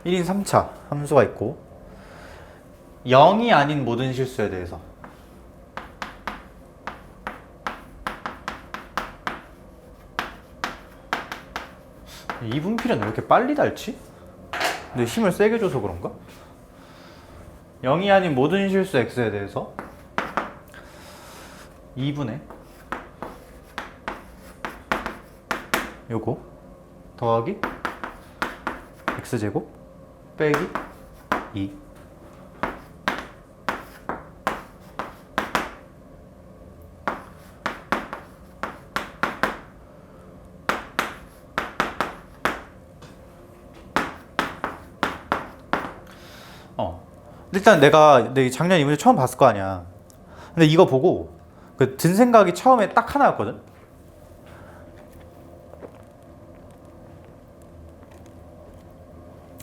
1인 3차 함수가 있고 0이 아닌 모든 실수에 대해서 이 분필은 왜 이렇게 빨리 닳지? 근데 힘을 세게 줘서 그런가? 0이 아닌 모든 실수 x에 대해서 2분의 요거 더하기 x제곱 빼기 2 일단 내가 작년 이 문제 처음 봤을 거 아니야. 근데 이거 보고 든 생각이 처음에 딱 하나였거든.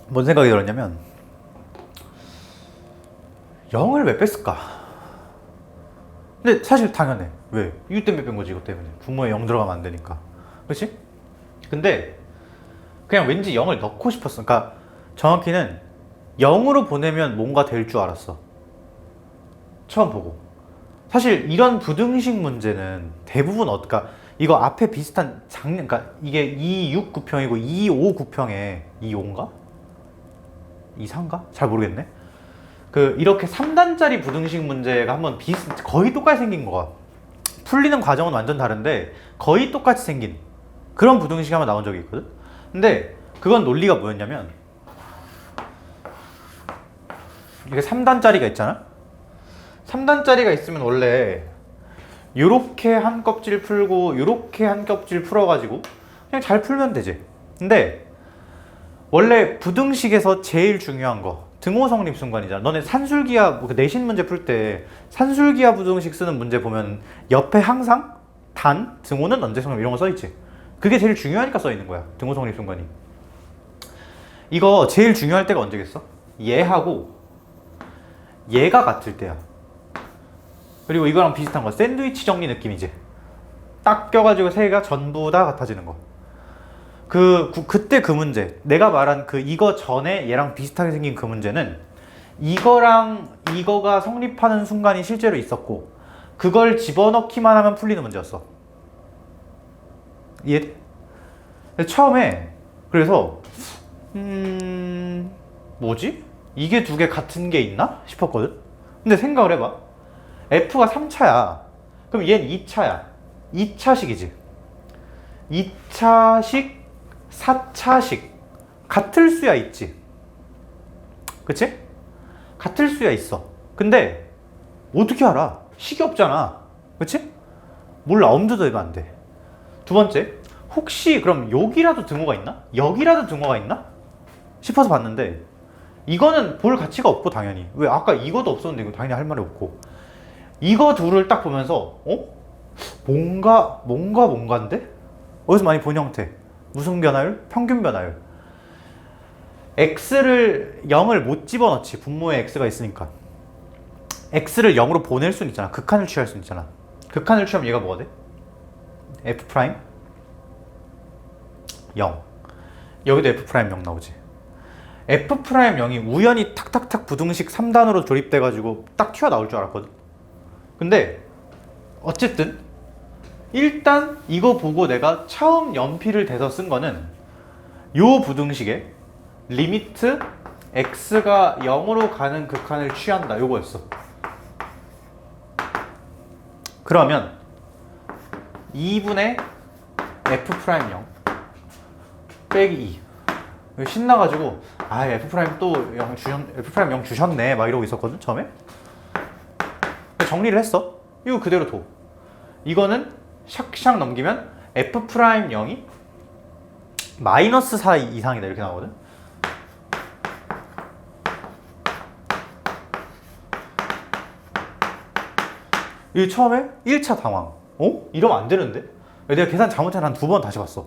뭔 생각이 들었냐면 0을 왜 뺐을까? 근데 사실 당연해. 왜? 이유 때문에 뺀 거지. 이것 때문에 분모에 0 들어가면 안 되니까. 그렇지? 근데 그냥 왠지 0을 넣고 싶었어. 그러니까 정확히는 0으로 보내면 뭔가 될 줄 알았어. 처음 보고. 사실 이런 부등식 문제는 대부분 그러니까 이거 앞에 비슷한 그러니까 이게 269 구평이고 259 구평에 25인가? 24인가? 잘 모르겠네. 이렇게 3단짜리 부등식 문제가 한번 거의 똑같이 생긴 거야. 풀리는 과정은 완전 다른데 거의 똑같이 생긴 그런 부등식이 한번 나온 적이 있거든. 근데 그건 논리가 뭐였냐면 이게 3단짜리가 있잖아? 3단짜리가 있으면 원래 요렇게 한 껍질 풀고 요렇게 한 껍질 풀어가지고 그냥 잘 풀면 되지. 근데 원래 부등식에서 제일 중요한 거 등호 성립 순간이잖아. 너네 산술기하 내신 문제 풀 때 산술기하 부등식 쓰는 문제 보면 옆에 항상 단, 등호는 언제 성립 이런 거 써있지. 그게 제일 중요하니까 써있는 거야. 등호 성립 순간이. 이거 제일 중요할 때가 언제겠어? 얘하고 얘가 같을 때야. 그리고 이거랑 비슷한 거 샌드위치 정리 느낌이지. 딱 껴가지고 세 개가 전부 다 같아지는 거. 그때 그 문제 내가 말한 이거 전에 얘랑 비슷하게 생긴 그 문제는 이거랑 이거가 성립하는 순간이 실제로 있었고 그걸 집어넣기만 하면 풀리는 문제였어. 이해? 처음에 그래서 뭐지? 이게 두 개 같은 게 있나? 싶었거든? 근데 생각을 해봐. F가 3차야. 그럼 얘는 2차야. 2차식이지. 2차식, 4차식. 같을 수야 있지. 그치? 같을 수야 있어. 근데 어떻게 알아? 식이 없잖아. 그치? 몰라. 엄두도 내면 안 돼. 두 번째, 혹시 그럼 여기라도 등호가 있나? 여기라도 등호가 있나? 싶어서 봤는데 이거는 볼 가치가 없고 당연히. 왜? 아까 이거도 없었는데 이거 당연히 할 말이 없고 이거 둘을 딱 보면서 뭔가인데? 어디서 많이 본 형태. 무슨 변화율? 평균 변화율. x를 0을 못 집어넣지. 분모에 x가 있으니까. x를 0으로 보낼 수는 있잖아. 극한을 취할 수는 있잖아. 극한을 취하면 얘가 뭐가 돼? f 프라임 0. 여기도 f 프라임 0 나오지. f 프라임 0이 우연히 탁탁탁 부등식 3단으로 조립돼가지고 딱 튀어나올 줄 알았거든. 근데 어쨌든 일단 이거 보고 내가 처음 연필을 대서 쓴 거는 요 부등식에 리미트 x가 0으로 가는 극한을 취한다 요거였어. 그러면 2분의 f 프라임 0 빼기 2 신나가지고 아 f 프라임 또 0 f 프라임 0 주셨네 막 이러고 있었거든 처음에. 정리를 했어. 이거 그대로 둬. 이거는 샥샥 넘기면 f 프라임 0이 마이너스 4 이상이다 이렇게 나오거든. 이 처음에 1차 당황. 어? 이러면 안 되는데? 내가 계산 잘못해서 한 2번 다시 봤어.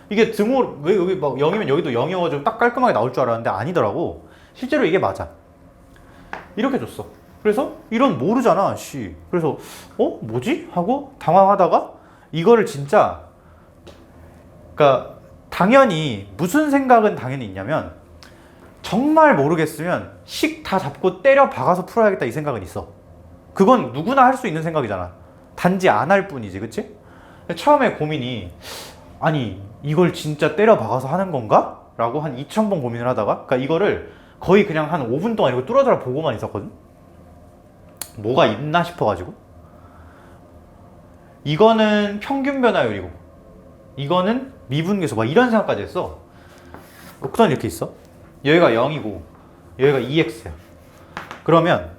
이게 등호 왜 여기 막 0이면 여기도 0이어가지고 딱 깔끔하게 나올 줄 알았는데 아니더라고. 실제로 이게 맞아. 이렇게 줬어. 그래서 이런 모르잖아, 씨. 그래서 뭐지? 하고 당황하다가 이거를 진짜 그러니까 당연히 무슨 생각은 당연히 있냐면 정말 모르겠으면 식 다 잡고 때려 박아서 풀어야겠다 이 생각은 있어. 그건 누구나 할 수 있는 생각이잖아. 단지 안 할 뿐이지, 그치? 처음에 고민이 아니 이걸 진짜 때려 박아서 하는 건가? 라고 한 2000번 고민을 하다가 그러니까 이거를 거의 그냥 한 5분 동안 이거 뚫어져라 보고만 있었거든. 뭐가 있나 싶어가지고. 이거는 평균 변화율이고 이거는 미분계수 막 이런 생각까지 했어. 그건 이렇게 있어. 여기가 0이고 여기가 2x야. 그러면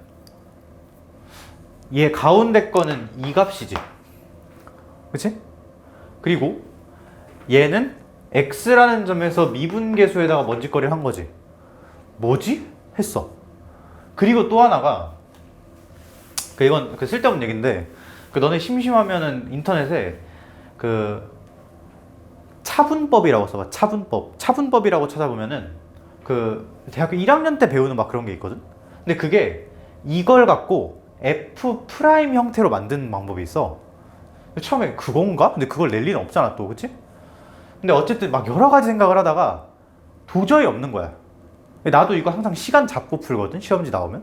얘 가운데 거는 이 값이지. 그치? 그리고 얘는 x라는 점에서 미분계수에다가 먼지거리를 한 거지. 뭐지? 했어. 그리고 또 하나가 이건 쓸데없는 얘기인데 너네 심심하면은 인터넷에 차분법이라고 써봐. 차분법이라고 찾아보면은 대학교 1학년 때 배우는 막 그런 게 있거든. 근데 그게 이걸 갖고 f 프라임 형태로 만드는 방법이 있어. 처음에 그건가? 근데 그걸 낼 리는 없잖아 또, 그치? 근데 어쨌든 막 여러 가지 생각을 하다가 도저히 없는 거야. 나도 이거 항상 시간 잡고 풀거든, 시험지 나오면.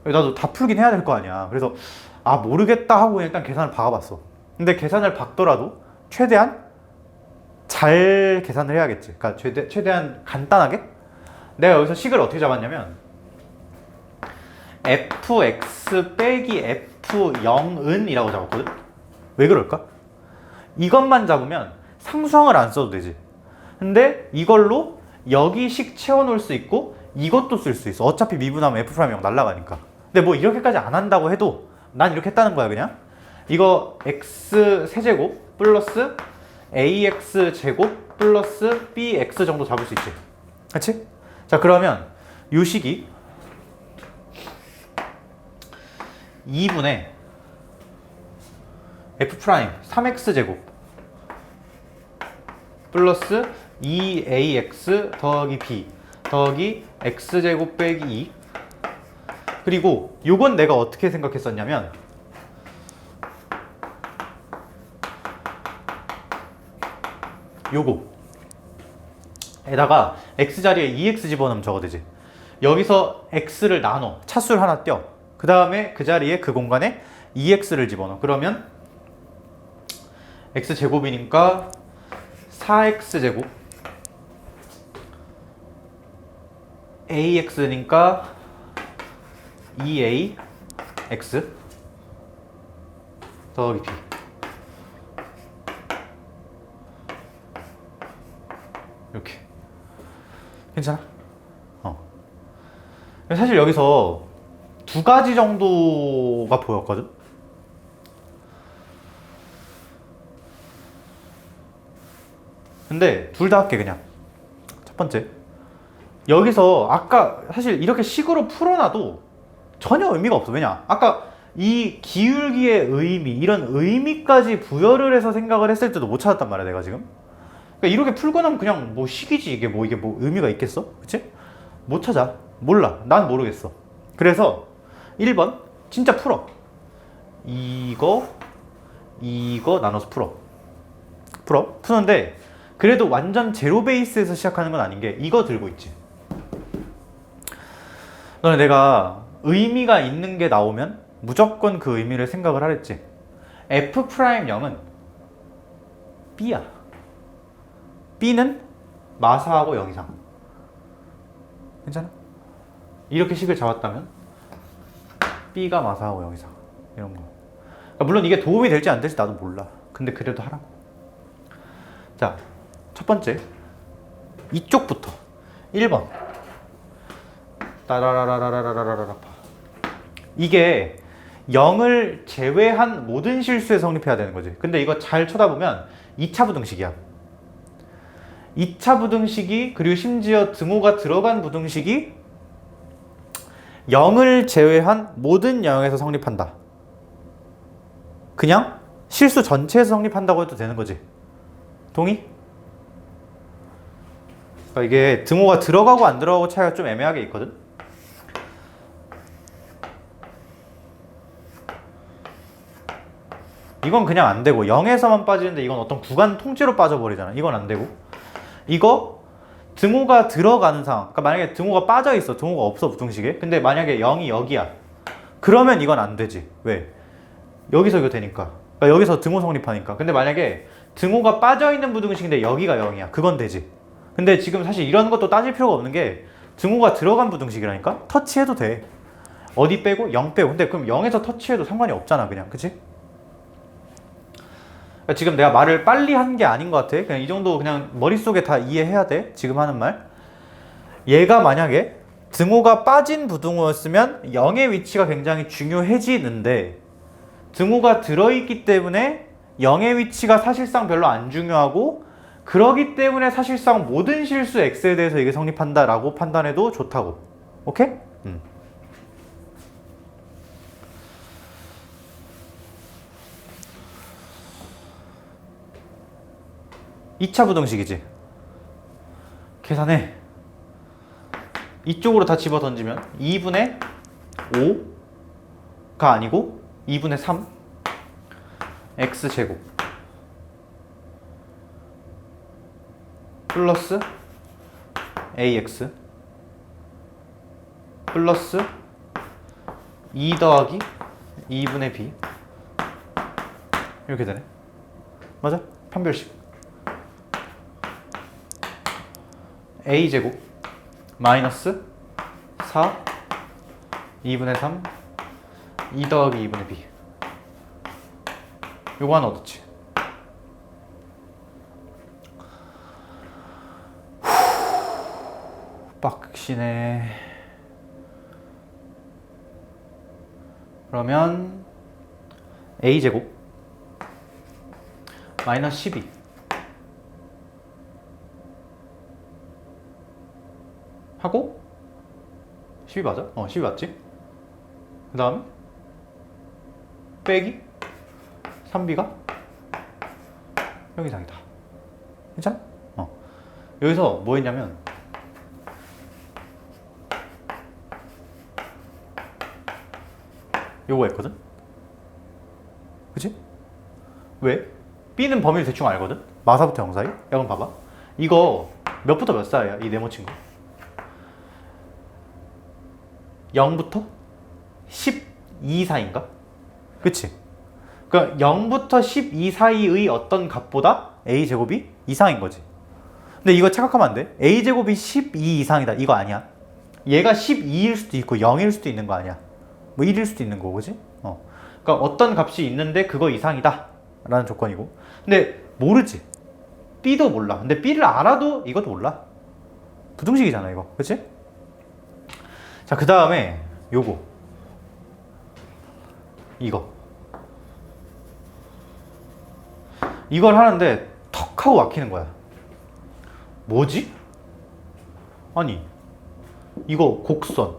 나도 다 풀긴 해야 될 거 아니야. 그래서 모르겠다 하고 일단 계산을 박아봤어. 근데 계산을 박더라도 최대한 잘 계산을 해야겠지. 그러니까 최대한 간단하게. 내가 여기서 식을 어떻게 잡았냐면 fx 빼기 f0은 이라고 잡았거든. 왜 그럴까? 이것만 잡으면 상수항을 안 써도 되지. 근데 이걸로 여기 식 채워놓을 수 있고 이것도 쓸 수 있어. 어차피 미분하면 f'0 날라가니까. 근데 뭐 이렇게까지 안 한다고 해도 난 이렇게 했다는 거야 그냥. 이거 x 세제곱 플러스 ax 제곱 플러스 bx 정도 잡을 수 있지. 그치? 자 그러면 이 식이 2분의 f 프라임 3x 제곱 플러스 2ax 더하기 b 더하기 x 제곱 빼기 2. 그리고 요건 내가 어떻게 생각했었냐면 요거 에다가 x 자리에 2x 집어넣으면 저거 되지. 여기서 x를 나눠 차수를 하나 떼어. 그 다음에 그 자리에 그 공간에 2x를 집어넣어. 그러면 x 제곱이니까 4x 제곱 ax니까 2ax 더하기 b. 이렇게. 괜찮아? 사실 여기서 두 가지 정도가 보였거든? 근데 둘 다 할게 그냥. 첫 번째, 여기서 아까 사실 이렇게 식으로 풀어놔도 전혀 의미가 없어. 왜냐? 아까 이 기울기의 의미, 이런 의미까지 부여를 해서 생각을 했을 때도 못 찾았단 말이야, 내가 지금. 그러니까 이렇게 풀고 나면 그냥 뭐 식이지, 이게 뭐 의미가 있겠어? 그치? 못 찾아. 몰라. 난 모르겠어. 그래서 1번 진짜 풀어. 이거 나눠서 풀어. 푸는데 그래도 완전 제로 베이스에서 시작하는 건 아닌 게 이거 들고 있지. 너네 내가 의미가 있는 게 나오면 무조건 그 의미를 생각을 하랬지. F'0은 B야. B는 마사하고 0 이상. 괜찮아? 이렇게 식을 잡았다면 B가 마사하고 0 이상. 이런 거. 그러니까 물론 이게 도움이 될지 안 될지 나도 몰라. 근데 그래도 하라고. 자, 첫 번째. 이쪽부터. 1번. 따라라라라라라라라. 이게 0을 제외한 모든 실수에 성립해야 되는 거지. 근데 이거 잘 쳐다보면 2차 부등식이야. 2차 부등식이 그리고 심지어 등호가 들어간 부등식이 0을 제외한 모든 0에서 성립한다. 그냥 실수 전체에서 성립한다고 해도 되는 거지. 동의? 그러니까 이게 등호가 들어가고 안 들어가고 차이가 좀 애매하게 있거든. 이건 그냥 안 되고 0에서만 빠지는데 이건 어떤 구간 통째로 빠져버리잖아. 이건 안 되고 이거 등호가 들어가는 상황. 그러니까 만약에 등호가 빠져 있어. 등호가 없어 부등식에. 근데 만약에 0이 여기야. 그러면 이건 안 되지. 왜? 여기서 이거 되니까. 그러니까 여기서 등호 성립하니까. 근데 만약에 등호가 빠져 있는 부등식인데 여기가 0이야. 그건 되지. 근데 지금 사실 이런 것도 따질 필요가 없는 게 등호가 들어간 부등식이라니까. 터치해도 돼. 어디 빼고? 0 빼고. 근데 그럼 0에서 터치해도 상관이 없잖아. 그냥. 그치? 지금 내가 말을 빨리 한 게 아닌 것 같아. 그냥 이 정도 그냥 머릿속에 다 이해해야 돼. 지금 하는 말. 얘가 만약에 등호가 빠진 부등호였으면 0의 위치가 굉장히 중요해지는데 등호가 들어있기 때문에 0의 위치가 사실상 별로 안 중요하고 그러기 때문에 사실상 모든 실수 x에 대해서 이게 성립한다라고 판단해도 좋다고. 오케이? 2차 부등식이지. 계산해. 이쪽으로 다 집어 던지면 2분의 5가 아니고 2분의 3 x제곱 플러스 ax 플러스 2 더하기 2분의 b 이렇게 되네. 맞아? 판별식. a제곱 마이너스 4 2분의 3 2 더하기 2분의 b 요거 하나 얻었지. 빡시네. 그러면 a제곱 마이너스 12 하고 12 맞아? 12 맞지? 그 다음에 빼기 3b가 0 이상이다. 괜찮아? 여기서 뭐 했냐면 요거 했거든? 그치? 왜? b는 범위를 대충 알거든? 마사부터 0 사이? 야 그럼 봐봐. 이거 몇부터 몇 사이야? 이 네모 친구 0부터 12 사이인가? 그치? 그러니까 0부터 12 사이의 어떤 값보다 a제곱이 이상인 거지. 근데 이거 착각하면 안 돼. a제곱이 12 이상이다. 이거 아니야. 얘가 12일 수도 있고 0일 수도 있는 거 아니야. 뭐 1일 수도 있는 거고, 그지? 그러니까 어떤 값이 있는데 그거 이상이다 라는 조건이고. 근데 모르지. b도 몰라. 근데 b를 알아도 이것도 몰라. 부등식이잖아 이거. 그치? 자, 그 다음에 요거 이걸 하는데 턱 하고 막히는 거야. 뭐지? 아니 이거 곡선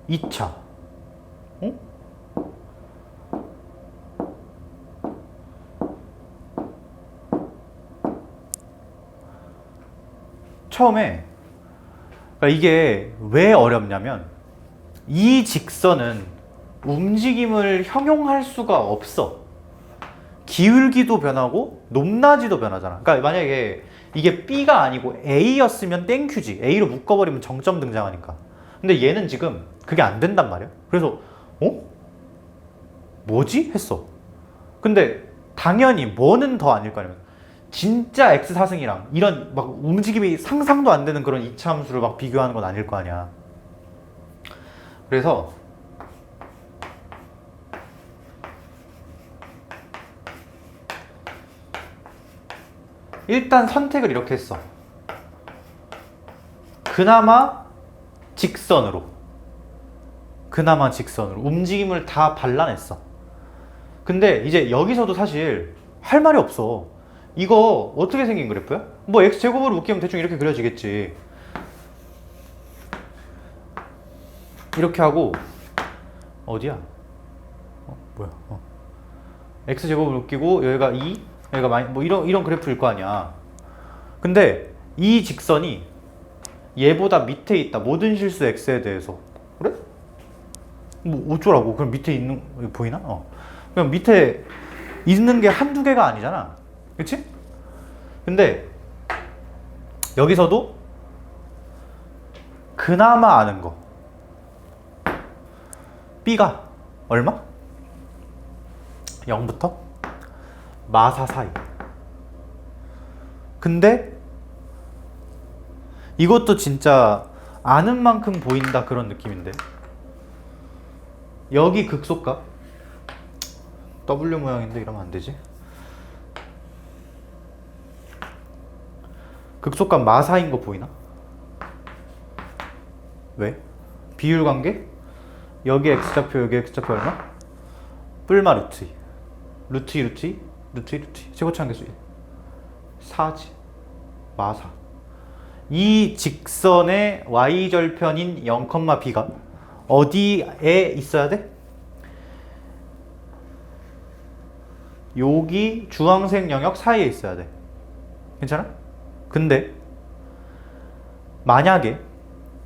2차 처음에 그러니까 이게 왜 어렵냐면 이 직선은 움직임을 형용할 수가 없어. 기울기도 변하고 높낮이도 변하잖아. 그러니까 만약에 이게 B가 아니고 A였으면 땡큐지. A로 묶어버리면 정점 등장하니까. 근데 얘는 지금 그게 안 된단 말이야. 그래서 뭐지? 했어. 근데 당연히 뭐는 더 아닐 거 아니야. 진짜 X4승이랑 이런 막 움직임이 상상도 안 되는 그런 이차함수를 막 비교하는 건 아닐 거 아니야. 그래서 일단 선택을 이렇게 했어. 그나마 직선으로 움직임을 다 발라냈어. 근데 이제 여기서도 사실 할 말이 없어. 이거 어떻게 생긴 그래프야? 뭐 x제곱으로 묶이면 대충 이렇게 그려지겠지. 이렇게 하고 어디야? 뭐야? x제곱을 묶이고 여기가 2, 여기가 뭐 이런 그래프일 거 아니야. 근데 이 직선이 얘보다 밑에 있다. 모든 실수 x에 대해서. 그래? 뭐 어쩌라고? 그럼 밑에 있는 보이나? 그냥 밑에 있는 게 한두 개가 아니잖아. 그치? 근데 여기서도 그나마 아는 거 B가 얼마? 0부터 마사 사이. 근데 이것도 진짜 아는 만큼 보인다 그런 느낌인데 여기 극소값 W 모양인데 이러면 안 되지. 극소값 마사인 거 보이나? 왜? 비율 관계? 여기 x좌표 여기 x좌표 얼마? 뿔마 루트 2 루트 2 루트 2 루트 2 루트 2 최고차항계수 1 4지 마사. 이 직선의 y절편인 0,b가 어디에 있어야 돼? 여기 주황색 영역 사이에 있어야 돼. 괜찮아? 근데 만약에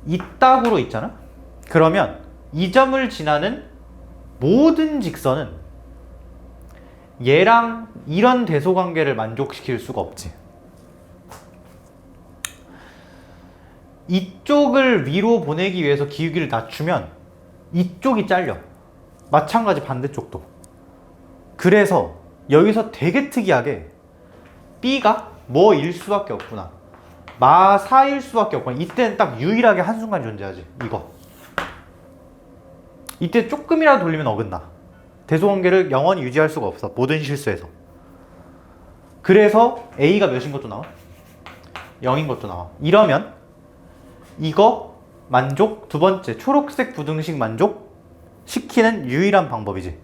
이 딱으로 있잖아? 그러면 이 점을 지나는 모든 직선은 얘랑 이런 대소관계를 만족시킬 수가 없지. 이쪽을 위로 보내기 위해서 기울기를 낮추면 이쪽이 잘려. 마찬가지 반대쪽도. 그래서 여기서 되게 특이하게 B가 뭐일 수밖에 없구나. 마사일 수밖에 없구나. 이때는 딱 유일하게 한순간 존재하지. 이거. 이때 조금이라도 돌리면 어긋나. 대소관계를 영원히 유지할 수가 없어. 모든 실수에서. 그래서 A가 몇인 것도 나와? 0인 것도 나와. 이러면 이거 만족, 두 번째 초록색 부등식 만족 시키는 유일한 방법이지.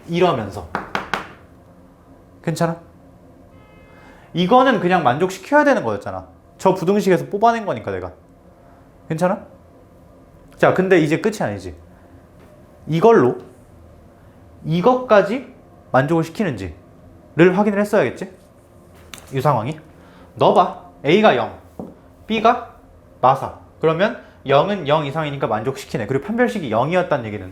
이러면서. 괜찮아? 이거는 그냥 만족시켜야 되는 거였잖아. 저 부등식에서 뽑아낸 거니까 내가. 괜찮아? 자, 근데 이제 끝이 아니지. 이걸로 이것까지 만족을 시키는지를 확인을 했어야겠지? 이 상황이. 넣어봐. A가 0, B가 마사. 그러면 0은 0 이상이니까 만족시키네. 그리고 판별식이 0이었다는 얘기는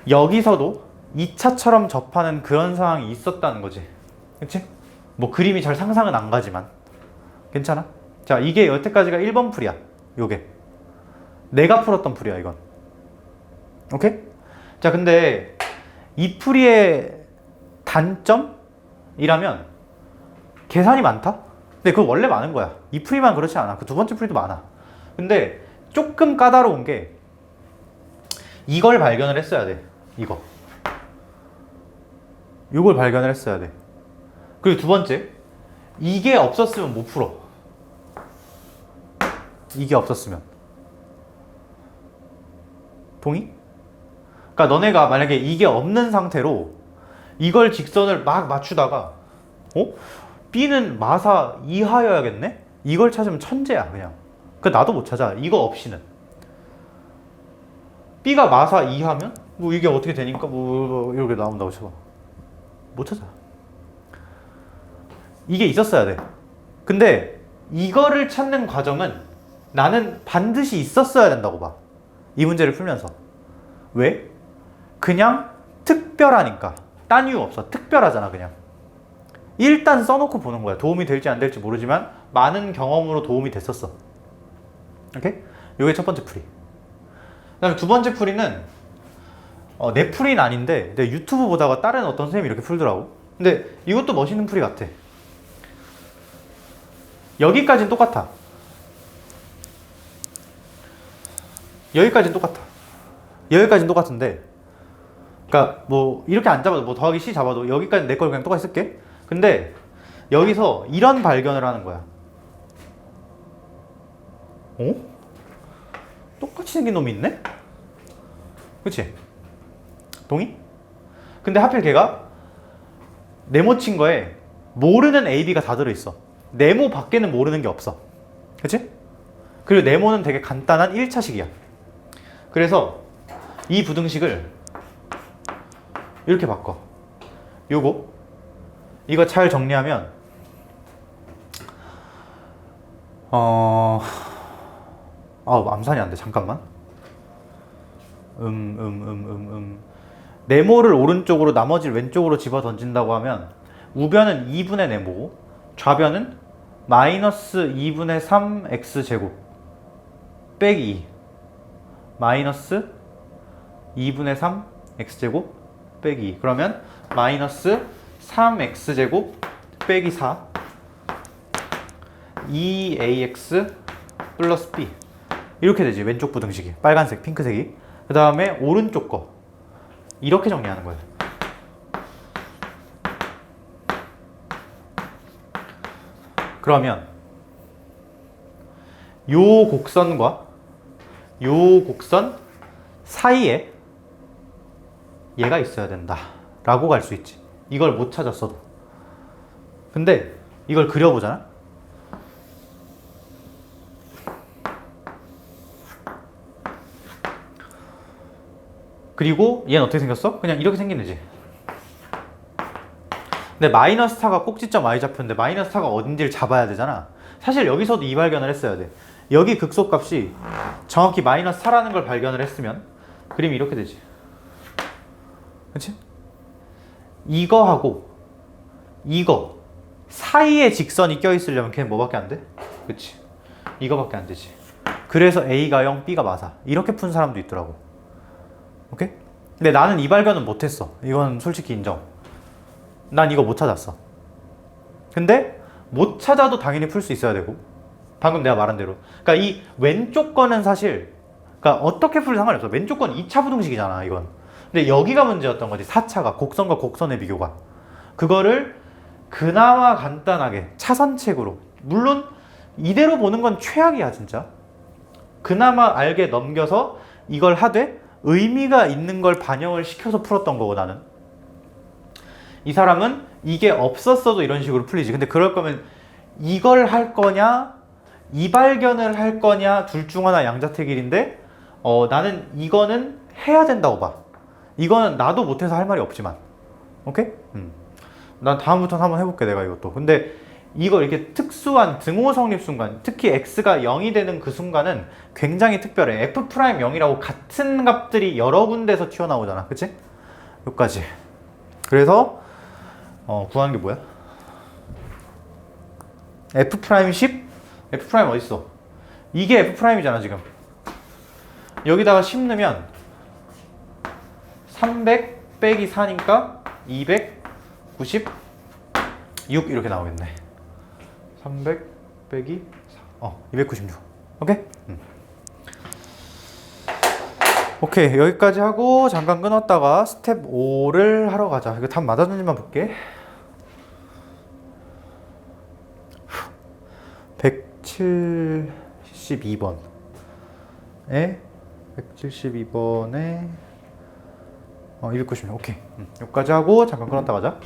여기서도 2차처럼 접하는 그런 상황이 있었다는 거지. 그치? 뭐 그림이 잘 상상은 안 가지만. 괜찮아? 자, 이게 여태까지가 1번 풀이야. 요게. 내가 풀었던 풀이야, 이건. 오케이? 자, 근데 이 풀이의 단점이라면 계산이 많다? 근데 그거 원래 많은 거야. 이 풀이만 그렇지 않아. 그 두 번째 풀이도 많아. 근데 조금 까다로운 게 이걸 발견을 했어야 돼. 이거. 이걸 발견을 했어야 돼. 그리고 두 번째, 이게 없었으면 못 풀어. 이게 없었으면. 동의? 그러니까 너네가 만약에 이게 없는 상태로 이걸 직선을 막 맞추다가 B는 마사 이하여야겠네? 이걸 찾으면 천재야 그냥. 그 나도 못 찾아. 이거 없이는. B가 마사 이하면 뭐 이게 어떻게 되니까 뭐 이렇게 나온다고 쳐봐. 못 찾아. 이게 있었어야 돼. 근데 이거를 찾는 과정은 나는 반드시 있었어야 된다고 봐. 이 문제를 풀면서. 왜? 그냥 특별하니까. 딴 이유 없어. 특별하잖아 그냥. 일단 써놓고 보는 거야. 도움이 될지 안 될지 모르지만 많은 경험으로 도움이 됐었어. 오케이? 이게 첫 번째 풀이. 그 다음에 두 번째 풀이는 내 풀이는 아닌데 내 유튜브 보다가 다른 어떤 선생님이 이렇게 풀더라고. 근데 이것도 멋있는 풀이 같아. 여기까지는 똑같아. 여기까지는 똑같아. 여기까지는 똑같은데, 그러니까 뭐 이렇게 안 잡아도 뭐 더하기 C 잡아도 여기까지 내 걸 그냥 똑같이 쓸게. 근데 여기서 이런 발견을 하는 거야. 어? 똑같이 생긴 놈이 있네? 그치? 동의? 근데 하필 걔가 네모 친 거에 모르는 A, B가 다 들어있어. 네모 밖에는 모르는 게 없어. 그치? 그리고 네모는 되게 간단한 1차식이야. 그래서 이 부등식을 이렇게 바꿔. 이거 잘 정리하면 암산이 안 돼. 잠깐만. 네모를 오른쪽으로 나머지를 왼쪽으로 집어 던진다고 하면 우변은 2분의 네모고 좌변은 마이너스 2분의 3 x제곱 빼기 2 마이너스 2분의 3 x제곱 빼기 2. 그러면 마이너스 3x제곱 빼기 4 2ax 플러스 b 이렇게 되지. 왼쪽 부등식이 빨간색 핑크색이. 그 다음에 오른쪽 거 이렇게 정리하는 거예요. 그러면 요 곡선과 요 곡선 사이에 얘가 있어야 된다 라고 갈 수 있지. 이걸 못 찾았어도. 근데 이걸 그려보잖아. 그리고 얘는 어떻게 생겼어? 그냥 이렇게 생긴 애지. 근데 마이너스 4가 꼭지점 y좌표인데 마이너스 4가 어딘지를 잡아야 되잖아. 사실 여기서도 이 발견을 했어야 돼. 여기 극소값이 정확히 마이너스 4라는 걸 발견을 했으면 그림이 이렇게 되지. 그치? 이거하고 이거 사이에 직선이 껴있으려면 걔는 뭐밖에 안 돼? 그치? 이거밖에 안 되지. 그래서 A가 0, B가 맞아. 이렇게 푼 사람도 있더라고. 오케이? 근데 나는 이 발견은 못했어. 이건 솔직히 인정. 난 이거 못 찾았어. 근데 못 찾아도 당연히 풀 수 있어야 되고 방금 내가 말한 대로 그러니까 이 왼쪽 거는 사실 그러니까 어떻게 풀 상관이 없어. 왼쪽 건 2차 부등식이잖아 이건. 근데 여기가 문제였던 거지. 4차가 곡선과 곡선의 비교가. 그거를 그나마 간단하게 차선책으로 물론 이대로 보는 건 최악이야 진짜. 그나마 알게 넘겨서 이걸 하되 의미가 있는 걸 반영을 시켜서 풀었던 거고 나는. 이 사람은 이게 없었어도 이런 식으로 풀리지. 근데 그럴 거면 이걸 할 거냐 이 발견을 할 거냐 둘 중 하나 양자택일인데 나는 이거는 해야 된다고 봐. 이거는 나도 못해서 할 말이 없지만 오케이? 난 다음부터는 한번 해볼게 내가 이것도. 근데 이거 이렇게 특수한 등호 성립 순간 특히 x가 0이 되는 그 순간은 굉장히 특별해. f'0이라고 같은 값들이 여러 군데서 튀어나오잖아. 그치? 여기까지. 그래서 구하는 게 뭐야? f'10? f' 어딨어? 이게 f'이잖아 지금. 여기다가 10 넣으면 300 빼기 4니까 296 이렇게 나오겠네. 300 빼기 4 296. 오케이? 오케이 여기까지 하고 잠깐 끊었다가 스텝 5를 하러 가자. 이거 답 맞았는지만 볼게. 172번에 296 오케이. 여기까지 하고 잠깐 끊었다 가자.